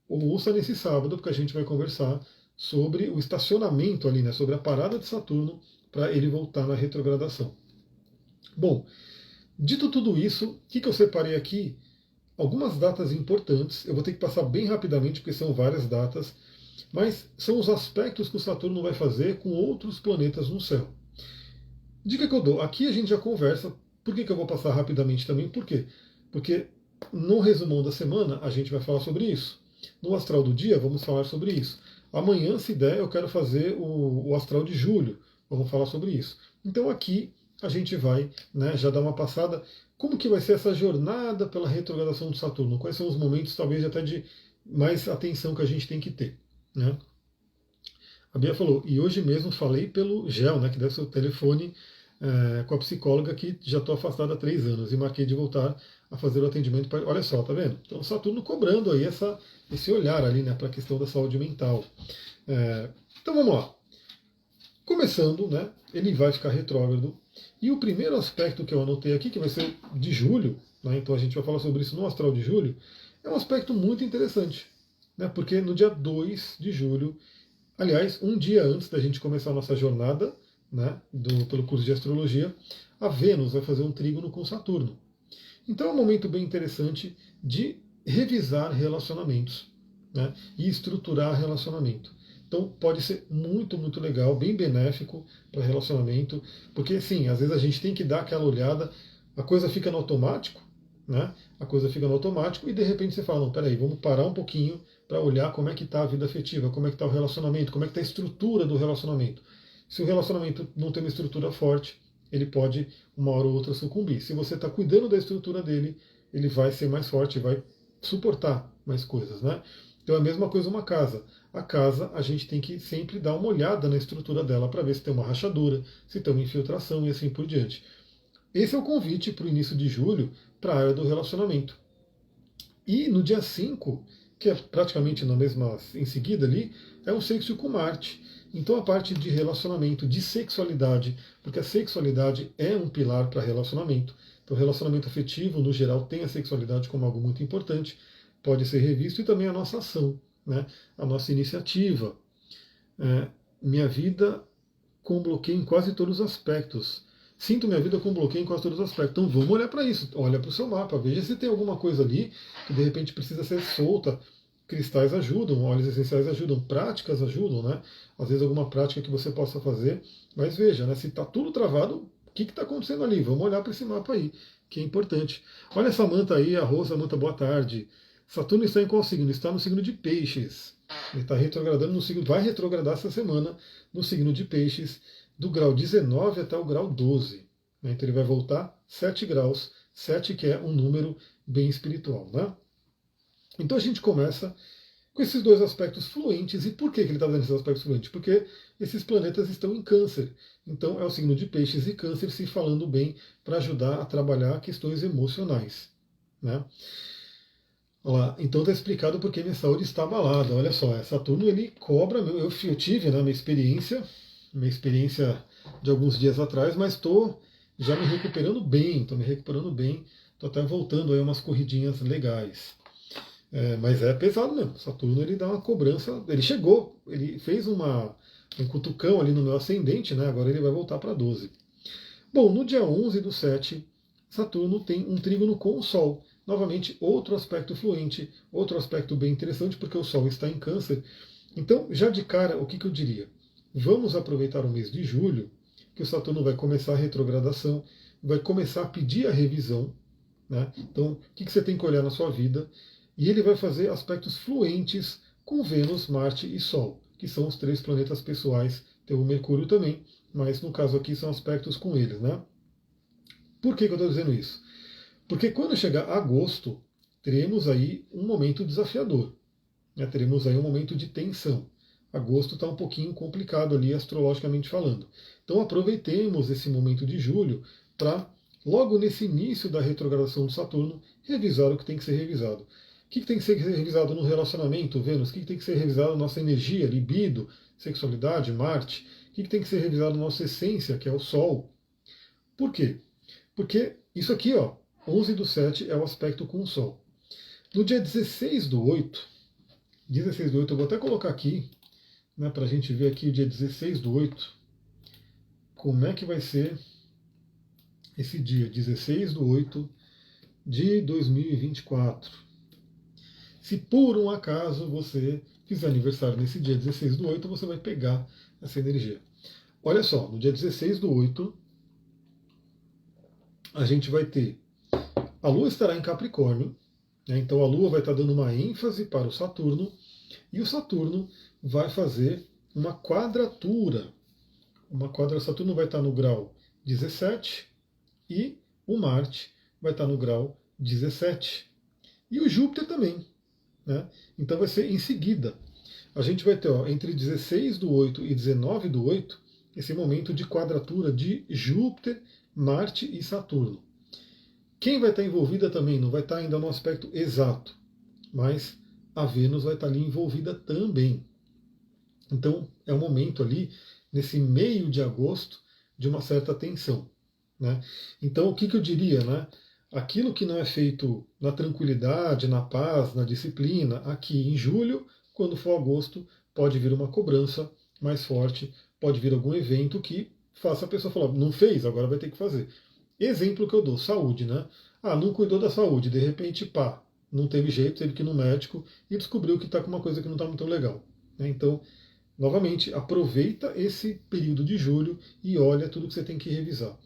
Ouça nesse sábado, porque a gente vai conversar sobre o estacionamento ali, né, sobre a parada de Saturno para ele voltar na retrogradação. Bom, dito tudo isso, o que eu separei aqui? Algumas datas importantes, eu vou ter que passar bem rapidamente, porque são várias datas, mas são os aspectos que o Saturno vai fazer com outros planetas no céu. Dica que eu dou, aqui a gente já conversa, por que eu vou passar rapidamente também? Por quê? Porque no resumão da semana a gente vai falar sobre isso. No astral do dia, vamos falar sobre isso. Amanhã, se der, eu quero fazer o astral de julho, vamos falar sobre isso. Então aqui a gente vai, né, já dar uma passada. Como que vai ser essa jornada pela retrogradação do Saturno? Quais são os momentos, talvez, até de mais atenção que a gente tem que ter? Né? A Bia falou, e hoje mesmo falei pelo GEL, né, que deve ser o telefone, com a psicóloga que já estou afastada há 3 anos e marquei de voltar a fazer o atendimento. Olha só, tá vendo? Então Saturno cobrando aí esse olhar ali, né, para a questão da saúde mental. Então vamos lá. Começando, né, ele vai ficar retrógrado. E o primeiro aspecto que eu anotei aqui, que vai ser de julho, né, então a gente vai falar sobre isso no astral de julho, é um aspecto muito interessante. Né, porque no dia 2 de julho, aliás, um dia antes da gente começar a nossa jornada, né, pelo curso de astrologia, a Vênus vai fazer um trígono com Saturno. Então é um momento bem interessante de revisar relacionamentos, né, e estruturar relacionamento. Então pode ser muito, muito legal, bem benéfico para relacionamento, porque sim, às vezes a gente tem que dar aquela olhada, a coisa fica no automático, né? A coisa fica no automático e de repente você fala, não, peraí, vamos parar um pouquinho para olhar como é que está a vida afetiva, como é que está o relacionamento, como é que está a estrutura do relacionamento. Se o relacionamento não tem uma estrutura forte, ele pode uma hora ou outra sucumbir. Se você está cuidando da estrutura dele, ele vai ser mais forte, vai suportar mais coisas, né? Então é a mesma coisa uma casa. A casa, a gente tem que sempre dar uma olhada na estrutura dela para ver se tem uma rachadura, se tem uma infiltração e assim por diante. Esse é o convite para o início de julho para a área do relacionamento. E no dia 5, que é praticamente na mesma em seguida ali, é um sexto com Marte. Então a parte de relacionamento, de sexualidade, porque a sexualidade é um pilar para relacionamento. Então o relacionamento afetivo, no geral, tem a sexualidade como algo muito importante, pode ser revisto, e também a nossa ação, né? A nossa iniciativa. Minha vida com bloqueio em quase todos os aspectos. Sinto minha vida com bloqueio em quase todos os aspectos. Então vamos olhar para isso. Olha para o seu mapa, veja se tem alguma coisa ali que de repente precisa ser solta. Cristais ajudam, óleos essenciais ajudam, práticas ajudam, né? Às vezes alguma prática que você possa fazer. Mas veja, né? Se está tudo travado, o que está acontecendo ali? Vamos olhar para esse mapa aí, que é importante. Olha essa manta aí, a Rosa Manta, boa tarde. Saturno está em qual signo? Está no signo de Peixes. Ele está retrogradando no signo, vai retrogradar essa semana no signo de Peixes, do grau 19 até o grau 12. Né? Então ele vai voltar 7 graus, 7 que é um número bem espiritual. Né? Então a gente começa com esses dois aspectos fluentes. E por que ele está fazendo esses aspectos fluentes? Porque esses planetas estão em Câncer. Então é o signo de Peixes e Câncer se falando bem para ajudar a trabalhar questões emocionais. Né? Olha, então está explicado porque minha saúde está abalada. Olha só, Saturno ele cobra. Eu tive, né, minha experiência de alguns dias atrás, mas estou já me recuperando bem, estou até voltando aí umas corridinhas legais. Mas é pesado mesmo. Saturno ele dá uma cobrança. Ele chegou, ele fez um cutucão ali no meu ascendente, né? Agora ele vai voltar para 12. Bom, no dia 11/7, Saturno tem um trígono com o Sol. Novamente, outro aspecto fluente, outro aspecto bem interessante, porque o Sol está em Câncer. Então, já de cara, o que eu diria? Vamos aproveitar o mês de julho, que o Saturno vai começar a retrogradação, vai começar a pedir a revisão. Né? Então, o que você tem que olhar na sua vida? E ele vai fazer aspectos fluentes com Vênus, Marte e Sol, que são os 3 planetas pessoais. Tem o Mercúrio também, mas no caso aqui são aspectos com eles. Né? Por que eu estou dizendo isso? Porque quando chegar agosto, teremos aí um momento desafiador. Né? Teremos aí um momento de tensão. agosto está um pouquinho complicado ali, astrologicamente falando. Então aproveitemos esse momento de julho para, logo nesse início da retrogradação do Saturno, revisar o que tem que ser revisado. O que tem que ser revisado no relacionamento, Vênus? O que tem que ser revisado na nossa energia, libido, sexualidade, Marte? O que tem que ser revisado na nossa essência, que é o Sol? Por quê? Porque isso aqui, ó, 11/7 é o aspecto com o Sol. No dia 16/8, 16/8, eu vou até colocar aqui, né, para a gente ver aqui o dia 16/8, como é que vai ser esse dia, 16/8 de 2024. Se por um acaso você fizer aniversário nesse dia 16/8, você vai pegar essa energia. Olha só, no dia 16/8, a gente vai ter, a Lua estará em Capricórnio, né, então a Lua vai estar dando uma ênfase para o Saturno, e o Saturno vai fazer uma quadratura. Saturno vai estar no grau 17 e o Marte vai estar no grau 17. E o Júpiter também. Né? Então vai ser em seguida. A gente vai ter, ó, entre 16/8 e 19/8 esse momento de quadratura de Júpiter, Marte e Saturno. Quem vai estar envolvida também não vai estar ainda no aspecto exato, mas a Vênus vai estar ali envolvida também. Então é um momento ali, nesse meio de agosto, de uma certa tensão. Né? Então o que eu diria? Né? Aquilo que não é feito na tranquilidade, na paz, na disciplina, aqui em julho, quando for agosto, pode vir uma cobrança mais forte, pode vir algum evento que faça a pessoa falar, não fez, agora vai ter que fazer. Exemplo que eu dou, saúde, né? Ah, não cuidou da saúde, de repente, pá, não teve jeito, teve que ir no médico e descobriu que está com uma coisa que não está muito legal. Né? Então, novamente, aproveita esse período de julho e olha tudo que você tem que revisar.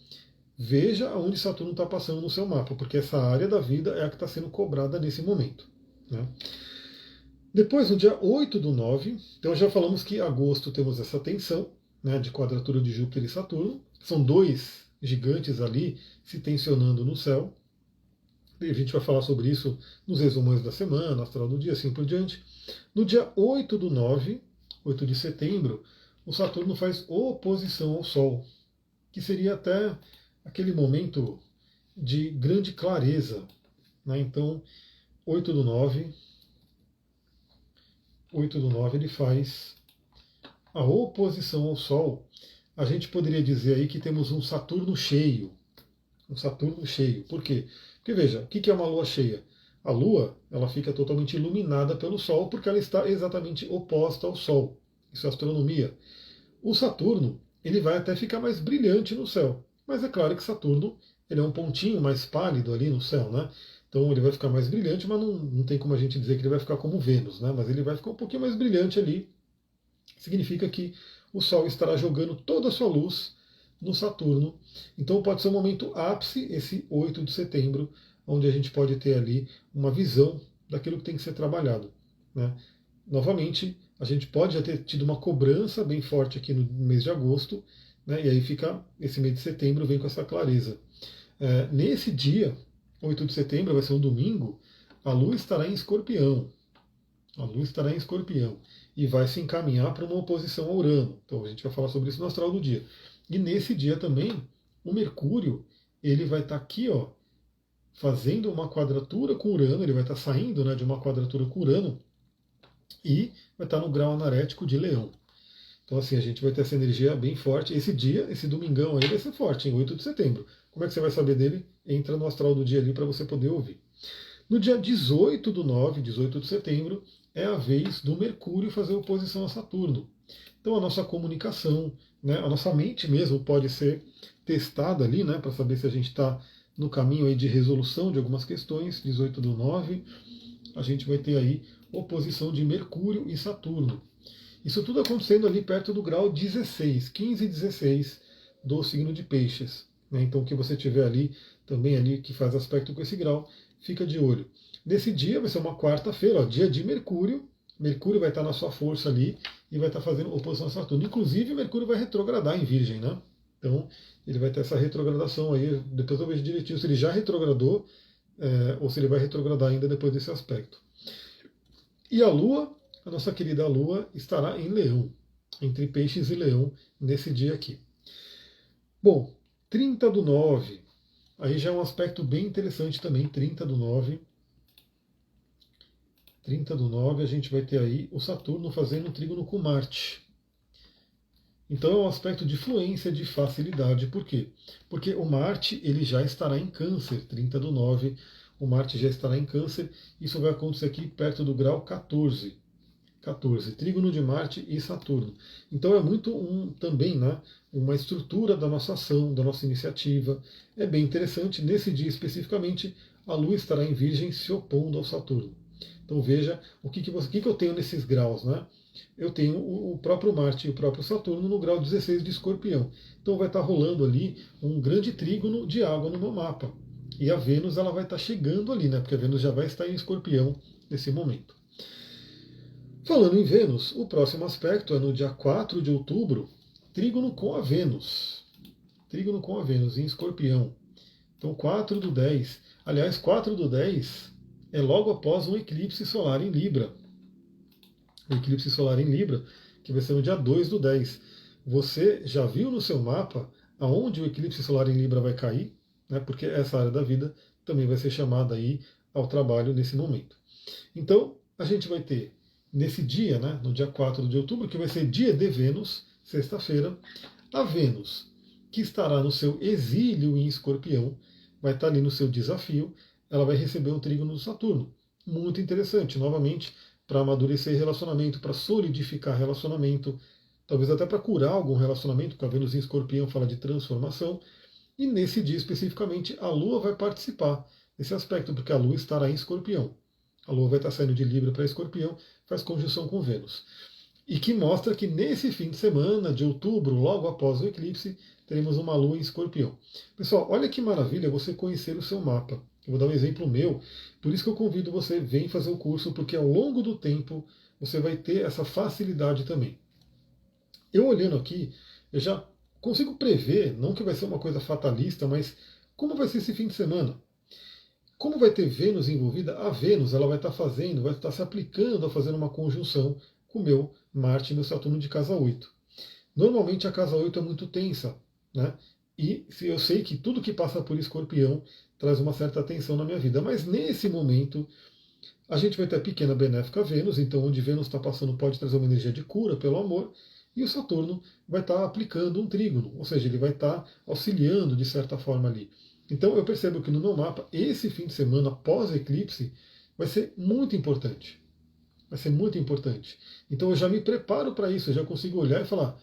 Veja onde Saturno está passando no seu mapa, porque essa área da vida é a que está sendo cobrada nesse momento. Né? Depois, no dia 8/9, então já falamos que em agosto temos essa tensão, né, de quadratura de Júpiter e Saturno. São dois gigantes ali se tensionando no céu. E a gente vai falar sobre isso nos resumões da semana, astral do dia, assim por diante. No dia 8/9, 8 de setembro, o Saturno faz oposição ao Sol, que seria até aquele momento de grande clareza. Né? Então, 8/9, ele faz a oposição ao Sol. A gente poderia dizer aí que temos um Saturno cheio. Um Saturno cheio. Por quê? Porque veja, o que é uma lua cheia? A lua, ela fica totalmente iluminada pelo Sol porque ela está exatamente oposta ao Sol. Isso é astronomia. O Saturno, ele vai até ficar mais brilhante no céu. Mas é claro que Saturno, ele é um pontinho mais pálido ali no céu, né? Então ele vai ficar mais brilhante, mas não tem como a gente dizer que ele vai ficar como Vênus, né? Mas ele vai ficar um pouquinho mais brilhante ali. Significa que o Sol estará jogando toda a sua luz no Saturno. Então pode ser um momento ápice, esse 8 de setembro, onde a gente pode ter ali uma visão daquilo que tem que ser trabalhado. Né? Novamente, a gente pode já ter tido uma cobrança bem forte aqui no mês de agosto, né? E aí fica esse mês de setembro, vem com essa clareza. Nesse dia, 8 de setembro, vai ser um domingo, a Lua estará em Escorpião. A Lua estará em Escorpião e vai se encaminhar para uma oposição a Urano. Então a gente vai falar sobre isso no astral do dia. E nesse dia também, o Mercúrio, ele vai estar aqui, ó, fazendo uma quadratura com Urano, ele vai estar saindo, né, de uma quadratura com Urano e vai estar no grau anarético de Leão. Então assim, a gente vai ter essa energia bem forte. Esse dia, esse domingão aí vai ser forte, em 8 de setembro. Como é que você vai saber dele? Entra no astral do dia ali para você poder ouvir. No dia 18/9, 18 de setembro, é a vez do Mercúrio fazer oposição a Saturno. Então a nossa comunicação, né, a nossa mente mesmo pode ser testada ali, né, para saber se a gente está no caminho aí de resolução de algumas questões. 18/9, a gente vai ter aí oposição de Mercúrio e Saturno. Isso tudo acontecendo ali perto do grau 16, 15 e 16 do signo de Peixes. Né? Então o que você tiver ali, também ali que faz aspecto com esse grau, fica de olho. Nesse dia vai ser uma quarta-feira, dia de Mercúrio. Mercúrio vai estar na sua força ali e vai estar fazendo oposição a Saturno. Inclusive, Mercúrio vai retrogradar em Virgem, né? Então, ele vai ter essa retrogradação aí. Depois eu vejo direitinho se ele já retrogradou ou se ele vai retrogradar ainda depois desse aspecto. E a Lua a nossa querida Lua estará em Leão, entre Peixes e Leão, nesse dia aqui. Bom, 30/9, aí já é um aspecto bem interessante também, 30/9. 30/9 a gente vai ter aí o Saturno fazendo um trígono com Marte. Então é um aspecto de fluência, de facilidade. Por quê? Porque o Marte ele já estará em Câncer, 30/9, o Marte já estará em Câncer. Isso vai acontecer aqui perto do grau 14. 14, trígono de Marte e Saturno. Então é muito também, né, uma estrutura da nossa ação, da nossa iniciativa. É bem interessante, nesse dia especificamente, a Lua estará em Virgem se opondo ao Saturno. Então veja o que eu tenho nesses graus, né? Eu tenho o próprio Marte e o próprio Saturno no grau 16 de Escorpião. Então vai estar rolando ali um grande trígono de água no meu mapa. E a Vênus ela vai estar chegando ali, né? Porque a Vênus já vai estar em Escorpião nesse momento. Falando em Vênus, o próximo aspecto é no dia 4 de outubro, trígono com a Vênus. Trígono com a Vênus em Escorpião. Então 4/10. Aliás, 4/10 é logo após um eclipse solar em Libra. O eclipse solar em Libra, que vai ser no dia 2/10. Você já viu no seu mapa aonde o eclipse solar em Libra vai cair? Né? Porque essa área da vida também vai ser chamada aí ao trabalho nesse momento. Então, a gente vai ter nesse dia, né, no dia 4 de outubro, que vai ser dia de Vênus, sexta-feira, a Vênus, que estará no seu exílio em Escorpião, vai estar ali no seu desafio, ela vai receber um trígono do Saturno. Muito interessante, novamente, para amadurecer relacionamento, para solidificar relacionamento, talvez até para curar algum relacionamento, porque a Vênus em Escorpião fala de transformação, e nesse dia especificamente a Lua vai participar desse aspecto, porque a Lua estará em Escorpião. A Lua vai estar saindo de Libra para Escorpião, faz conjunção com Vênus. E que mostra que nesse fim de semana de outubro, logo após o eclipse, teremos uma Lua em Escorpião. Pessoal, olha que maravilha você conhecer o seu mapa. Eu vou dar um exemplo meu, por isso que eu convido você, vem fazer o curso, porque ao longo do tempo você vai ter essa facilidade também. Eu olhando aqui, eu já consigo prever, não que vai ser uma coisa fatalista, mas como vai ser esse fim de semana. Como vai ter Vênus envolvida, a Vênus ela vai estar fazendo, vai estar se aplicando a fazer uma conjunção com o meu Marte e meu Saturno de casa 8. Normalmente a casa 8 é muito tensa, né? E eu sei que tudo que passa por Escorpião traz uma certa tensão na minha vida, mas nesse momento a gente vai ter a pequena benéfica Vênus, então onde Vênus está passando pode trazer uma energia de cura pelo amor, e o Saturno vai estar aplicando um trígono, ou seja, ele vai estar auxiliando de certa forma ali. Então eu percebo que no meu mapa, esse fim de semana pós-eclipse vai ser muito importante. Vai ser muito importante. Então eu já me preparo para isso, eu já consigo olhar e falar,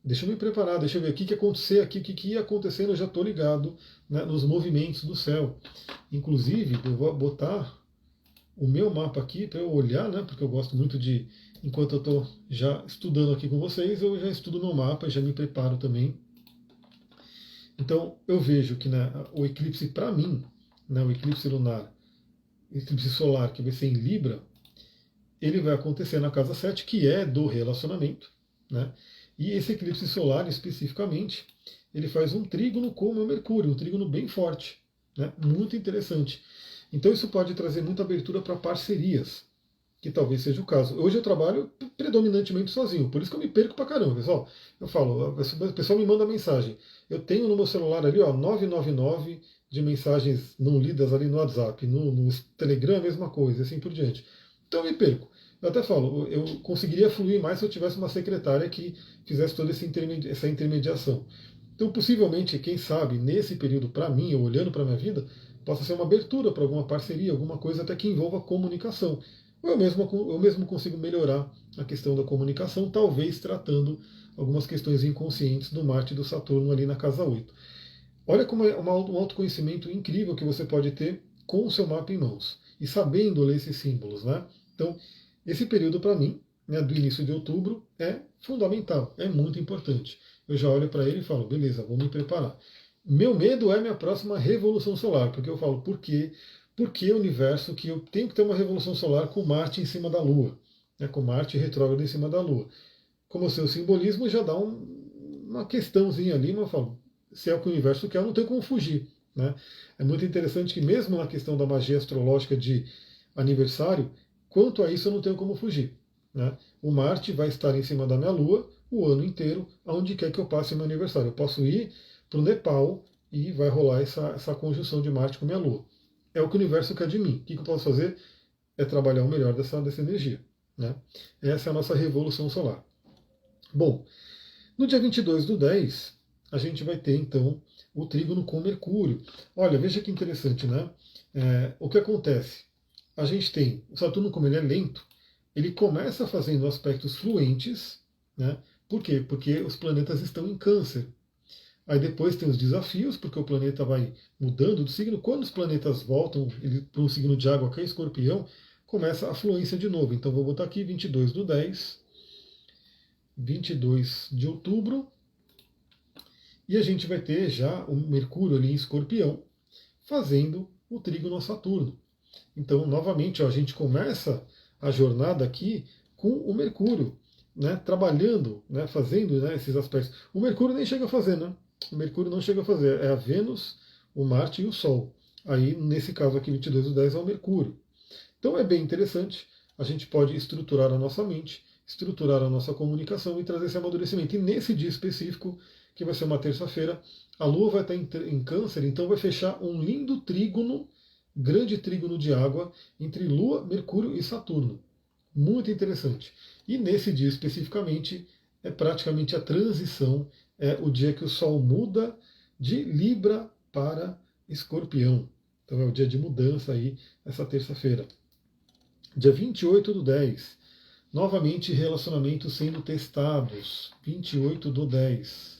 deixa eu me preparar, deixa eu ver o que ia acontecer aqui, o que ia acontecendo, eu já estou ligado, né, nos movimentos do céu. Inclusive, eu vou botar o meu mapa aqui para eu olhar, né, porque eu gosto muito de, enquanto eu estou já estudando aqui com vocês, eu já estudo meu mapa e já me preparo também. Então eu vejo que, né, o eclipse para mim, né, o eclipse lunar, eclipse solar que vai ser em Libra, ele vai acontecer na casa 7, que é do relacionamento, né? E esse eclipse solar especificamente, ele faz um trígono com o meu Mercúrio, um trígono bem forte, né? Muito interessante. Então isso pode trazer muita abertura para parcerias, que talvez seja o caso. Hoje eu trabalho predominantemente sozinho, por isso que eu me perco pra caramba, pessoal. Eu falo, o pessoal me manda mensagem. Eu tenho no meu celular ali, ó, 999 de mensagens não lidas ali no WhatsApp, no Telegram a mesma coisa, e assim por diante. Então eu me perco. Eu até falo, eu conseguiria fluir mais se eu tivesse uma secretária que fizesse toda essa intermediação. Então, possivelmente, quem sabe, nesse período, para mim, eu olhando para a minha vida, possa ser uma abertura para alguma parceria, alguma coisa até que envolva comunicação. Ou eu mesmo consigo melhorar a questão da comunicação, talvez tratando algumas questões inconscientes do Marte e do Saturno ali na casa 8. Olha como é um autoconhecimento incrível que você pode ter com o seu mapa em mãos e sabendo ler esses símbolos, né? Então, esse período para mim, né, do início de outubro, é fundamental, é muito importante. Eu já olho para ele e falo, beleza, vou me preparar. Meu medo é minha próxima revolução solar, porque eu falo, por quê? Porque o universo que eu tenho que ter uma revolução solar com Marte em cima da Lua, né, com Marte retrógrado em cima da Lua. Como o seu simbolismo já dá uma questãozinha ali, mas eu falo, se é o que o universo quer, eu não tenho como fugir. Né? É muito interessante que mesmo na questão da magia astrológica de aniversário, quanto a isso eu não tenho como fugir. né? O Marte vai estar em cima da minha Lua o ano inteiro, aonde quer que eu passe o meu aniversário. Eu posso ir para o Nepal e vai rolar essa conjunção de Marte com minha Lua. É o que o universo quer de mim. O que eu posso fazer? É trabalhar o melhor dessa energia. Né? Essa é a nossa revolução solar. Bom, no dia 22/10, a gente vai ter então o trígono com Mercúrio. Olha, veja que interessante, né? O que acontece? A gente tem o Saturno, como ele é lento, ele começa fazendo aspectos fluentes, né? Por quê? Porque os planetas estão em Câncer. Aí depois tem os desafios, porque o planeta vai mudando de signo. Quando os planetas voltam para um signo de água, que é Escorpião, começa a fluência de novo. Então vou botar aqui 22/10, 22 de outubro, e a gente vai ter já o Mercúrio ali em Escorpião, fazendo o trígono a Saturno. Então, novamente, ó, a gente começa a jornada aqui com o Mercúrio, né, trabalhando, né, fazendo, né, esses aspectos. O Mercúrio nem chega a fazer, né? O Mercúrio não chega a fazer, é a Vênus, o Marte e o Sol. Aí, nesse caso aqui, 22/10 é o Mercúrio. Então é bem interessante, a gente pode estruturar a nossa mente, estruturar a nossa comunicação e trazer esse amadurecimento. E nesse dia específico, que vai ser uma terça-feira, a Lua vai estar em Câncer, então vai fechar um lindo trígono, grande trígono de água, entre Lua, Mercúrio e Saturno. Muito interessante. E nesse dia especificamente, é praticamente a transição, é o dia que o Sol muda de Libra para Escorpião. Então é o dia de mudança aí, essa terça-feira. Dia 28/10, novamente relacionamentos sendo testados. 28/10.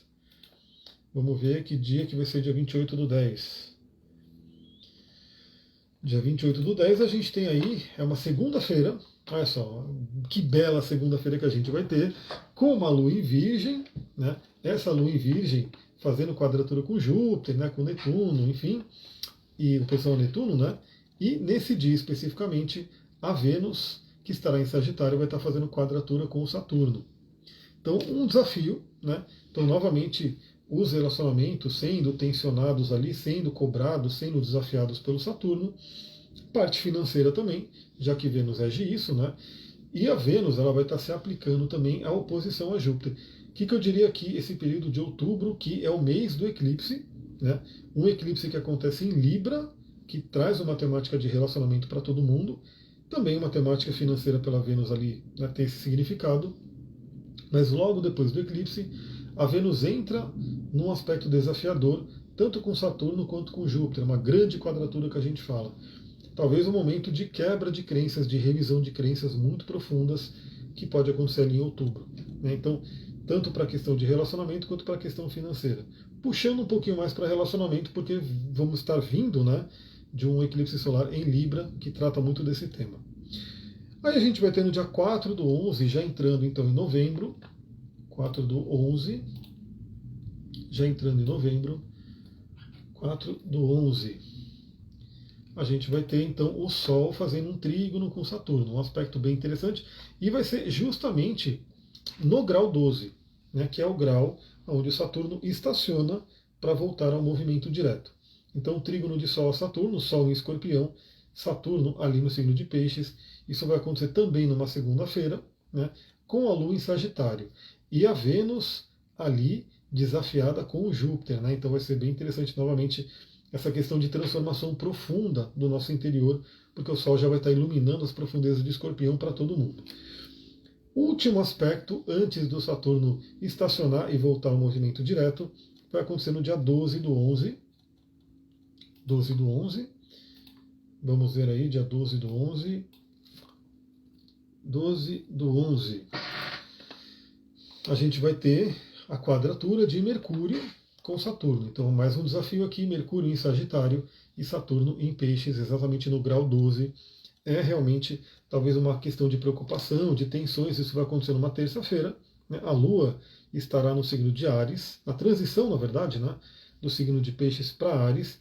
Vamos ver que dia que vai ser dia 28/10. Dia 28/10 a gente tem aí, é uma segunda-feira, olha só, que bela segunda-feira que a gente vai ter, com uma lua em Virgem, né? Essa lua em Virgem fazendo quadratura com Júpiter, né? Com Netuno, enfim, e oposição a Netuno, né? E nesse dia especificamente, a Vênus, que estará em Sagitário, vai estar fazendo quadratura com o Saturno. Então, um desafio, né? Então, novamente, os relacionamentos sendo tensionados ali, sendo cobrados, sendo desafiados pelo Saturno. Parte financeira também, já que Vênus rege isso, né? E a Vênus ela vai estar se aplicando também à oposição a Júpiter. O que eu diria aqui, esse período de outubro, que é o mês do eclipse, né? Um eclipse que acontece em Libra, que traz uma temática de relacionamento para todo mundo, também uma temática financeira pela Vênus ali, né, tem esse significado, mas logo depois do eclipse, a Vênus entra num aspecto desafiador, tanto com Saturno quanto com Júpiter, uma grande quadratura que a gente fala. Talvez um momento de quebra de crenças, de revisão de crenças muito profundas, que pode acontecer ali em outubro. Né? Então, tanto para a questão de relacionamento quanto para a questão financeira. Puxando um pouquinho mais para relacionamento, porque vamos estar vindo, né, de um eclipse solar em Libra, que trata muito desse tema. Aí a gente vai ter no dia 4/11, já entrando então em novembro, 4/11, já entrando em novembro, 4/11, a gente vai ter então o Sol fazendo um trígono com Saturno, um aspecto bem interessante, e vai ser justamente no grau 12, né, que é o grau onde o Saturno estaciona para voltar ao movimento direto. Então, o trígono de Sol a Saturno, Sol em Escorpião, Saturno ali no signo de Peixes, isso vai acontecer também numa segunda-feira, né, com a Lua em Sagitário. E a Vênus ali desafiada com o Júpiter. Né, então vai ser bem interessante novamente essa questão de transformação profunda do nosso interior, porque o Sol já vai estar iluminando as profundezas de Escorpião para todo mundo. O último aspecto, antes do Saturno estacionar e voltar ao movimento direto, vai acontecer no dia 12/11. 12/11. Vamos ver aí, dia 12/11. 12/11. A gente vai ter a quadratura de Mercúrio com Saturno. Então, mais um desafio aqui: Mercúrio em Sagitário e Saturno em Peixes, exatamente no grau 12. É realmente talvez uma questão de preocupação, de tensões. Isso vai acontecer numa terça-feira. Né? A Lua estará no signo de Áries, na transição, na verdade, né? Do signo de Peixes para Áries.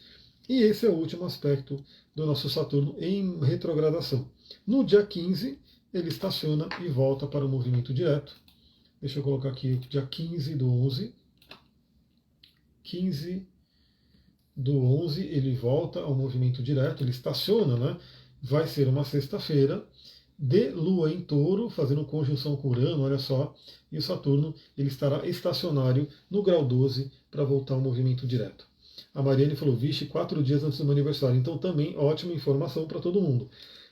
E esse é o último aspecto do nosso Saturno em retrogradação. No dia 15, ele estaciona e volta para o movimento direto. Deixa eu colocar aqui o dia 15/11. 15/11 ele volta ao movimento direto, ele estaciona, né? Vai ser uma sexta-feira. de Lua em Touro, fazendo conjunção com Urano, olha só, e o Saturno ele estará estacionário no grau 12 para voltar ao movimento direto. A Mariane falou, vixe, 4 dias antes do meu aniversário, então também ótima informação para todo mundo.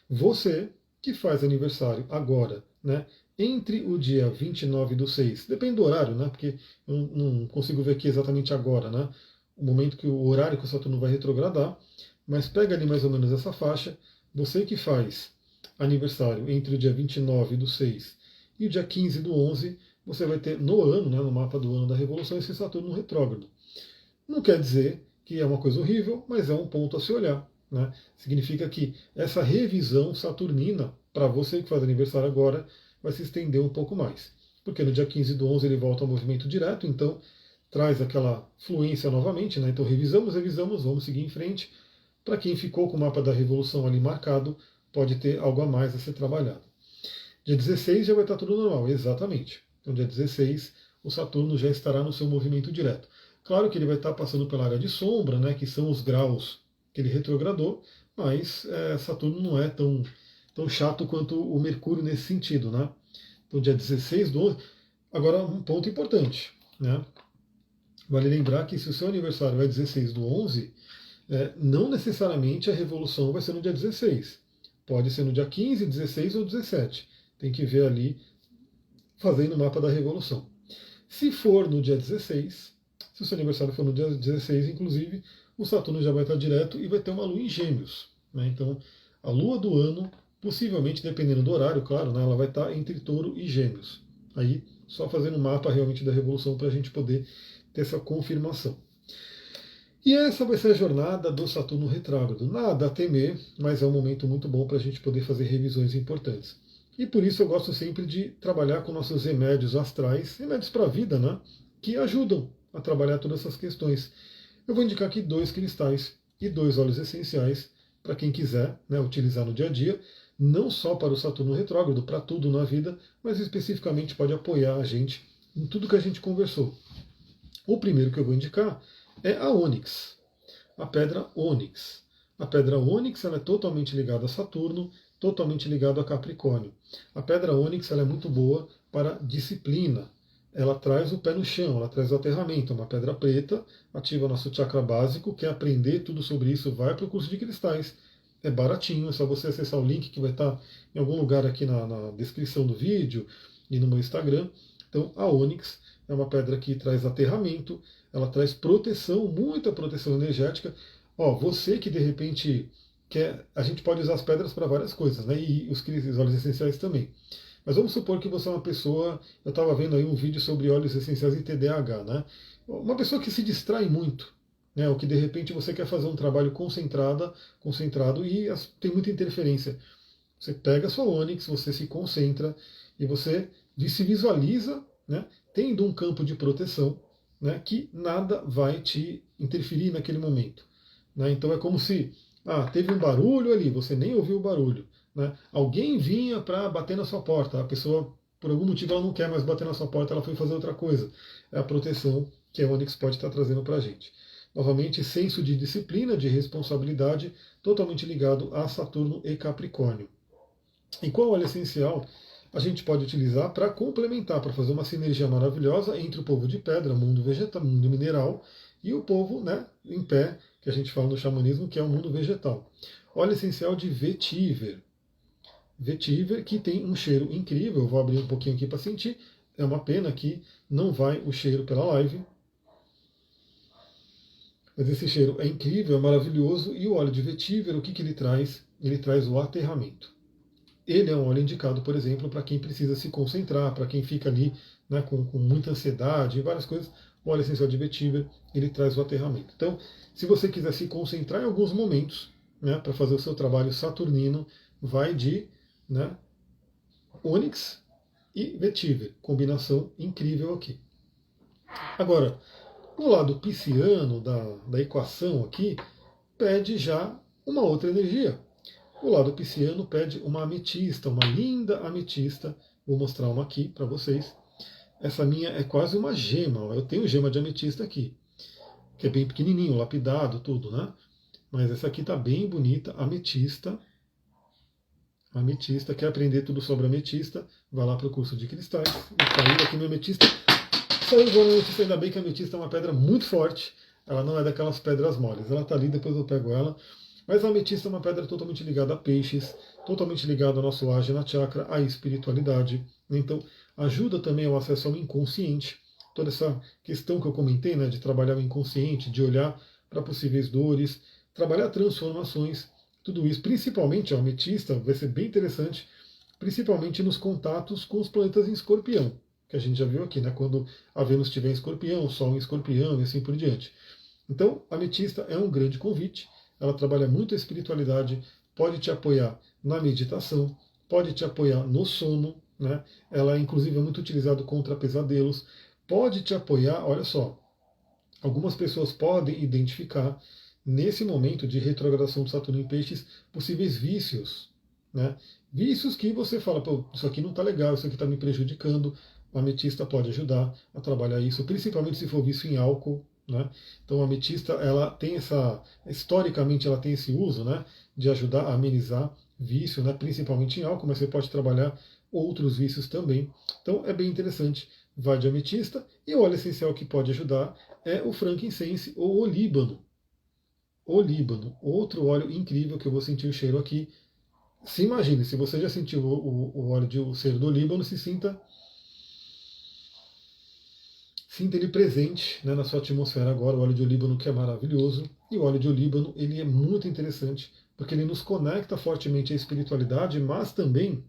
Você que faz aniversário agora, né, entre o dia 29/6, depende do horário, né, porque eu não consigo ver aqui exatamente agora, né, o momento que o horário que o Saturno vai retrogradar, mas pega ali mais ou menos essa faixa, você que faz aniversário entre o dia 29/6 e o dia 15/11, você vai ter no ano, né, no mapa do ano da Revolução, esse Saturno retrógrado. Não quer dizer que é uma coisa horrível, mas é um ponto a se olhar. Né? Significa que essa revisão saturnina, para você que faz aniversário agora, vai se estender um pouco mais. Porque no dia 15/11 ele volta ao movimento direto, então traz aquela fluência novamente. Né? Então revisamos, vamos seguir em frente. Para quem ficou com o mapa da Revolução ali marcado, pode ter algo a mais a ser trabalhado. Dia 16 já vai estar tudo normal, exatamente. Então dia 16 o Saturno já estará no seu movimento direto. Claro que ele vai estar passando pela área de sombra, né, que são os graus que ele retrogradou, mas Saturno não é tão chato quanto o Mercúrio nesse sentido. Né? Então dia 16/11. Agora um ponto importante. Né? Vale lembrar que se o seu aniversário é 16/11, não necessariamente a revolução vai ser no dia 16. Pode ser no dia 15, 16 ou 17. Tem que ver ali, fazendo o mapa da revolução. Se for no dia 16, se o seu aniversário for no dia 16, inclusive, o Saturno já vai estar direto e vai ter uma lua em Gêmeos. Né? Então, a lua do ano, possivelmente, dependendo do horário, claro, né, ela vai estar entre Touro e Gêmeos. Aí, só fazendo o mapa realmente da revolução para a gente poder ter essa confirmação. E essa vai ser a jornada do Saturno retrógrado. Nada a temer, mas é um momento muito bom para a gente poder fazer revisões importantes. E por isso eu gosto sempre de trabalhar com nossos remédios astrais, remédios para a vida, né? Que ajudam a trabalhar todas essas questões. Eu vou indicar aqui 2 cristais e 2 óleos essenciais para quem quiser, né, utilizar no dia a dia, não só para o Saturno retrógrado, para tudo na vida, mas especificamente pode apoiar a gente em tudo que a gente conversou. O primeiro que eu vou indicar é a ônix, a pedra ônix. A pedra ônix ela é totalmente ligada a Saturno, totalmente ligada a Capricórnio. A pedra ônix ela é muito boa para disciplina. Ela traz o pé no chão, ela traz o aterramento. É uma pedra preta, ativa nosso chakra básico. Quer aprender tudo sobre isso, vai para o curso de cristais. É baratinho, é só você acessar o link que vai estar em algum lugar aqui na descrição do vídeo e no meu Instagram. Então, a ônix é uma pedra que traz aterramento, ela traz proteção, muita proteção energética. Ó, você que de repente quer, a gente pode usar as pedras para várias coisas, né? E os óleos essenciais também. Mas vamos supor que você é uma pessoa, eu estava vendo aí um vídeo sobre óleos essenciais e TDAH, né? Uma pessoa que se distrai muito, né? Ou que de repente você quer fazer um trabalho concentrado e tem muita interferência. Você pega a sua ônix, você se concentra e você se visualiza, né, tendo um campo de proteção, né, que nada vai te interferir naquele momento. Né? Então é como se teve um barulho ali, você nem ouviu o barulho. Né? Alguém vinha para bater na sua porta, a pessoa, por algum motivo, ela não quer mais bater na sua porta, ela foi fazer outra coisa. É a proteção que a Onyx pode estar trazendo para a gente. Novamente, senso de disciplina, de responsabilidade, totalmente ligado a Saturno e Capricórnio. E qual óleo essencial a gente pode utilizar para complementar, para fazer uma sinergia maravilhosa entre o povo de pedra, mundo vegetal, mundo mineral, e o povo, né, em pé, que a gente fala no xamanismo, que é o mundo vegetal. Óleo essencial de vetiver. Vetiver, que tem um cheiro incrível, eu vou abrir um pouquinho aqui para sentir. É uma pena que não vai o cheiro pela live. Mas esse cheiro é incrível, é maravilhoso. E o óleo de vetiver, o que ele traz? Ele traz o aterramento. Ele é um óleo indicado, por exemplo, para quem precisa se concentrar, para quem fica ali, né, com muita ansiedade e várias coisas. O óleo essencial de vetiver, ele traz o aterramento. Então, se você quiser se concentrar em alguns momentos, né, para fazer o seu trabalho saturnino, vai de, né, ônix e vetiver. Combinação incrível aqui. Agora, no lado pisciano da equação aqui, pede já uma outra energia. O lado pisciano pede uma ametista, uma linda ametista. Vou mostrar uma aqui para vocês. Essa minha é quase uma gema. Eu tenho gema de ametista aqui, que é bem pequenininho, lapidado, tudo, né? Mas essa aqui tá bem bonita, ametista. Ametista. Quer aprender tudo sobre ametista? Vai lá para o curso de cristais. E caiu aqui no ametista. Saiu igual ametista, ainda bem que a ametista é uma pedra muito forte. Ela não é daquelas pedras moles. Ela está ali, depois eu pego ela. Mas a ametista é uma pedra totalmente ligada a peixes, totalmente ligada ao nosso Ajna Chakra, à espiritualidade. Então, ajuda também ao acesso ao inconsciente. Toda essa questão que eu comentei, né, de trabalhar o inconsciente, de olhar para possíveis dores, trabalhar transformações, tudo isso, principalmente a ametista, vai ser bem interessante, principalmente nos contatos com os planetas em escorpião, que a gente já viu aqui, né, quando a Vênus estiver em escorpião, o Sol em escorpião e assim por diante. Então, a ametista é um grande convite, ela trabalha muito a espiritualidade, pode te apoiar na meditação, pode te apoiar no sono, né? Ela inclusive é muito utilizada contra pesadelos, pode te apoiar, olha só, algumas pessoas podem identificar nesse momento de retrogradação de Saturno em Peixes possíveis vícios, né? Vícios que você fala, pô, isso aqui não está legal, isso aqui está me prejudicando. A ametista pode ajudar a trabalhar isso, principalmente se for vício em álcool, né? Então a ametista, ela tem essa, historicamente ela tem esse uso, né, de ajudar a amenizar vício, né, principalmente em álcool, mas você pode trabalhar outros vícios também. Então é bem interessante. Vai de ametista, e o óleo essencial que pode ajudar é o frankincense ou o líbano. O líbano, outro óleo incrível que eu vou sentir o cheiro aqui. Se imagine, se você já sentiu o óleo de o cheiro do líbano, sinta ele presente, né, na sua atmosfera agora, o óleo de olíbano, que é maravilhoso. E o óleo de olíbano, ele é muito interessante, porque ele nos conecta fortemente à espiritualidade, mas também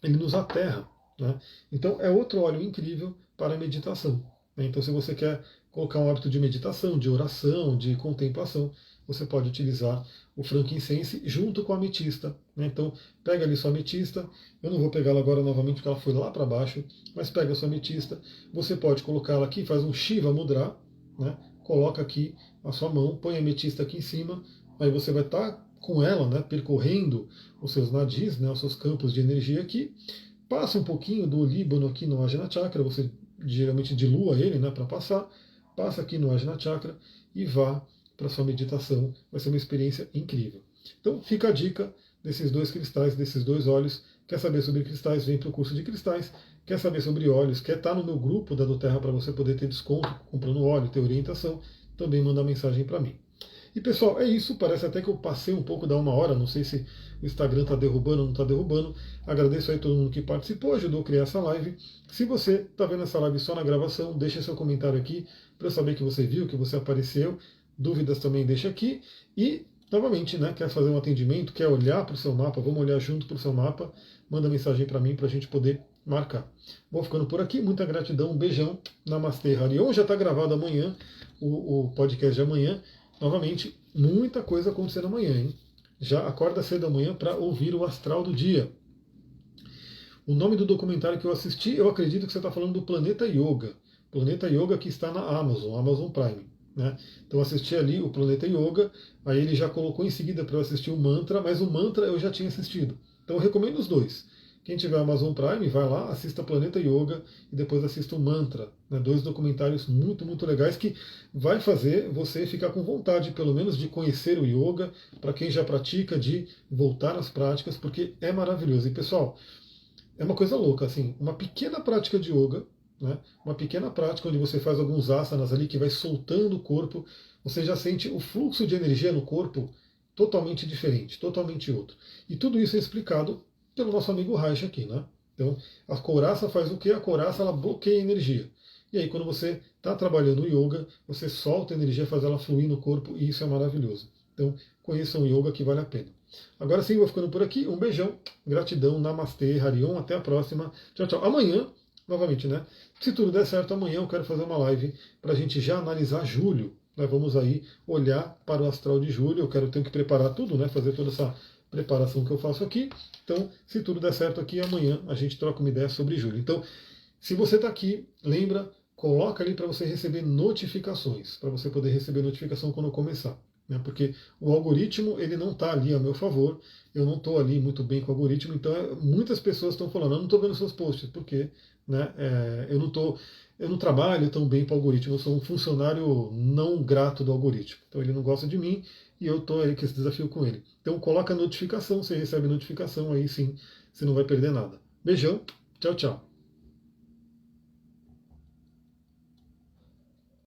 ele nos aterra, né? Então é outro óleo incrível para a meditação, né? Então se você quer colocar um hábito de meditação, de oração, de contemplação, você pode utilizar o frankincense junto com a ametista, né? Então pega ali sua ametista, eu não vou pegá-la agora novamente porque ela foi lá para baixo, mas pega a sua ametista, você pode colocá-la aqui, faz um Shiva Mudra, né? Coloca aqui a sua mão, põe a ametista aqui em cima, aí você vai estar com ela, né, percorrendo os seus nadis, né, os seus campos de energia aqui, passa um pouquinho do líbano aqui no Ajna Chakra, você geralmente dilua ele, né, para passar, passa aqui no Ajna Chakra e vá para sua meditação, vai ser uma experiência incrível. Então fica a dica desses dois cristais, desses dois óleos. Quer saber sobre cristais? Vem para o curso de cristais. Quer saber sobre óleos? Quer estar no meu grupo da do Terra para você poder ter desconto comprando óleo, ter orientação? Também manda mensagem para mim. E pessoal, é isso. Parece até que eu passei um pouco da 1 hora. Não sei se o Instagram está derrubando ou não está derrubando. Agradeço aí todo mundo que participou, ajudou a criar essa live. Se você está vendo essa live só na gravação, deixa seu comentário aqui para eu saber que você viu, que você apareceu. Dúvidas também deixa aqui. E, novamente, né, quer fazer um atendimento, quer olhar para o seu mapa, vamos olhar junto para o seu mapa, manda mensagem para mim para a gente poder marcar. Vou ficando por aqui. Muita gratidão. Um beijão. Namastê, Harion. Já está gravado amanhã o podcast de amanhã. Novamente, muita coisa acontecendo amanhã, hein? Já acorda cedo amanhã para ouvir o astral do dia. O nome do documentário que eu assisti, eu acredito que você está falando do Planeta Yoga. Planeta Yoga que está na Amazon, Amazon Prime. Né? Então assisti ali o Planeta Yoga, aí ele já colocou em seguida para eu assistir o Mantra, mas o Mantra eu já tinha assistido. Então eu recomendo os dois. Quem tiver Amazon Prime, vai lá, assista Planeta Yoga e depois assista o Mantra. Né? 2 documentários muito, muito legais que vai fazer você ficar com vontade, pelo menos, de conhecer o yoga, para quem já pratica, de voltar às práticas, porque é maravilhoso. E pessoal, é uma coisa louca, assim, uma pequena prática de yoga, né? Uma pequena prática onde você faz alguns asanas ali que vai soltando o corpo, você já sente o fluxo de energia no corpo totalmente diferente, totalmente outro. E tudo isso é explicado pelo nosso amigo Reich aqui, né? Então, a couraça faz o quê? A couraça, ela bloqueia a energia. E aí, quando você está trabalhando o yoga, você solta a energia, faz ela fluir no corpo, e isso é maravilhoso. Então, conheçam o yoga que vale a pena. Agora sim, vou ficando por aqui. Um beijão, gratidão, namastê, Harion, até a próxima. Tchau, tchau. Amanhã, novamente, né? Se tudo der certo, amanhã eu quero fazer uma live para a gente já analisar julho. Nós vamos aí olhar para o astral de julho. Tenho que preparar tudo, né? Fazer toda essa preparação que eu faço aqui. Então, se tudo der certo aqui, amanhã a gente troca uma ideia sobre julho. Então, se você está aqui, lembra, coloca ali para você receber notificações, para você poder receber notificação quando eu começar. Né? Porque o algoritmo, ele não está ali a meu favor, eu não estou ali muito bem com o algoritmo, então muitas pessoas estão falando, eu não estou vendo seus posts, porque né, eu não trabalho tão bem para o algoritmo, eu sou um funcionário não grato do algoritmo. Então ele não gosta de mim, e eu estou aí com esse desafio com ele. Então coloca a notificação, você recebe notificação, aí sim você não vai perder nada. Beijão, tchau, tchau.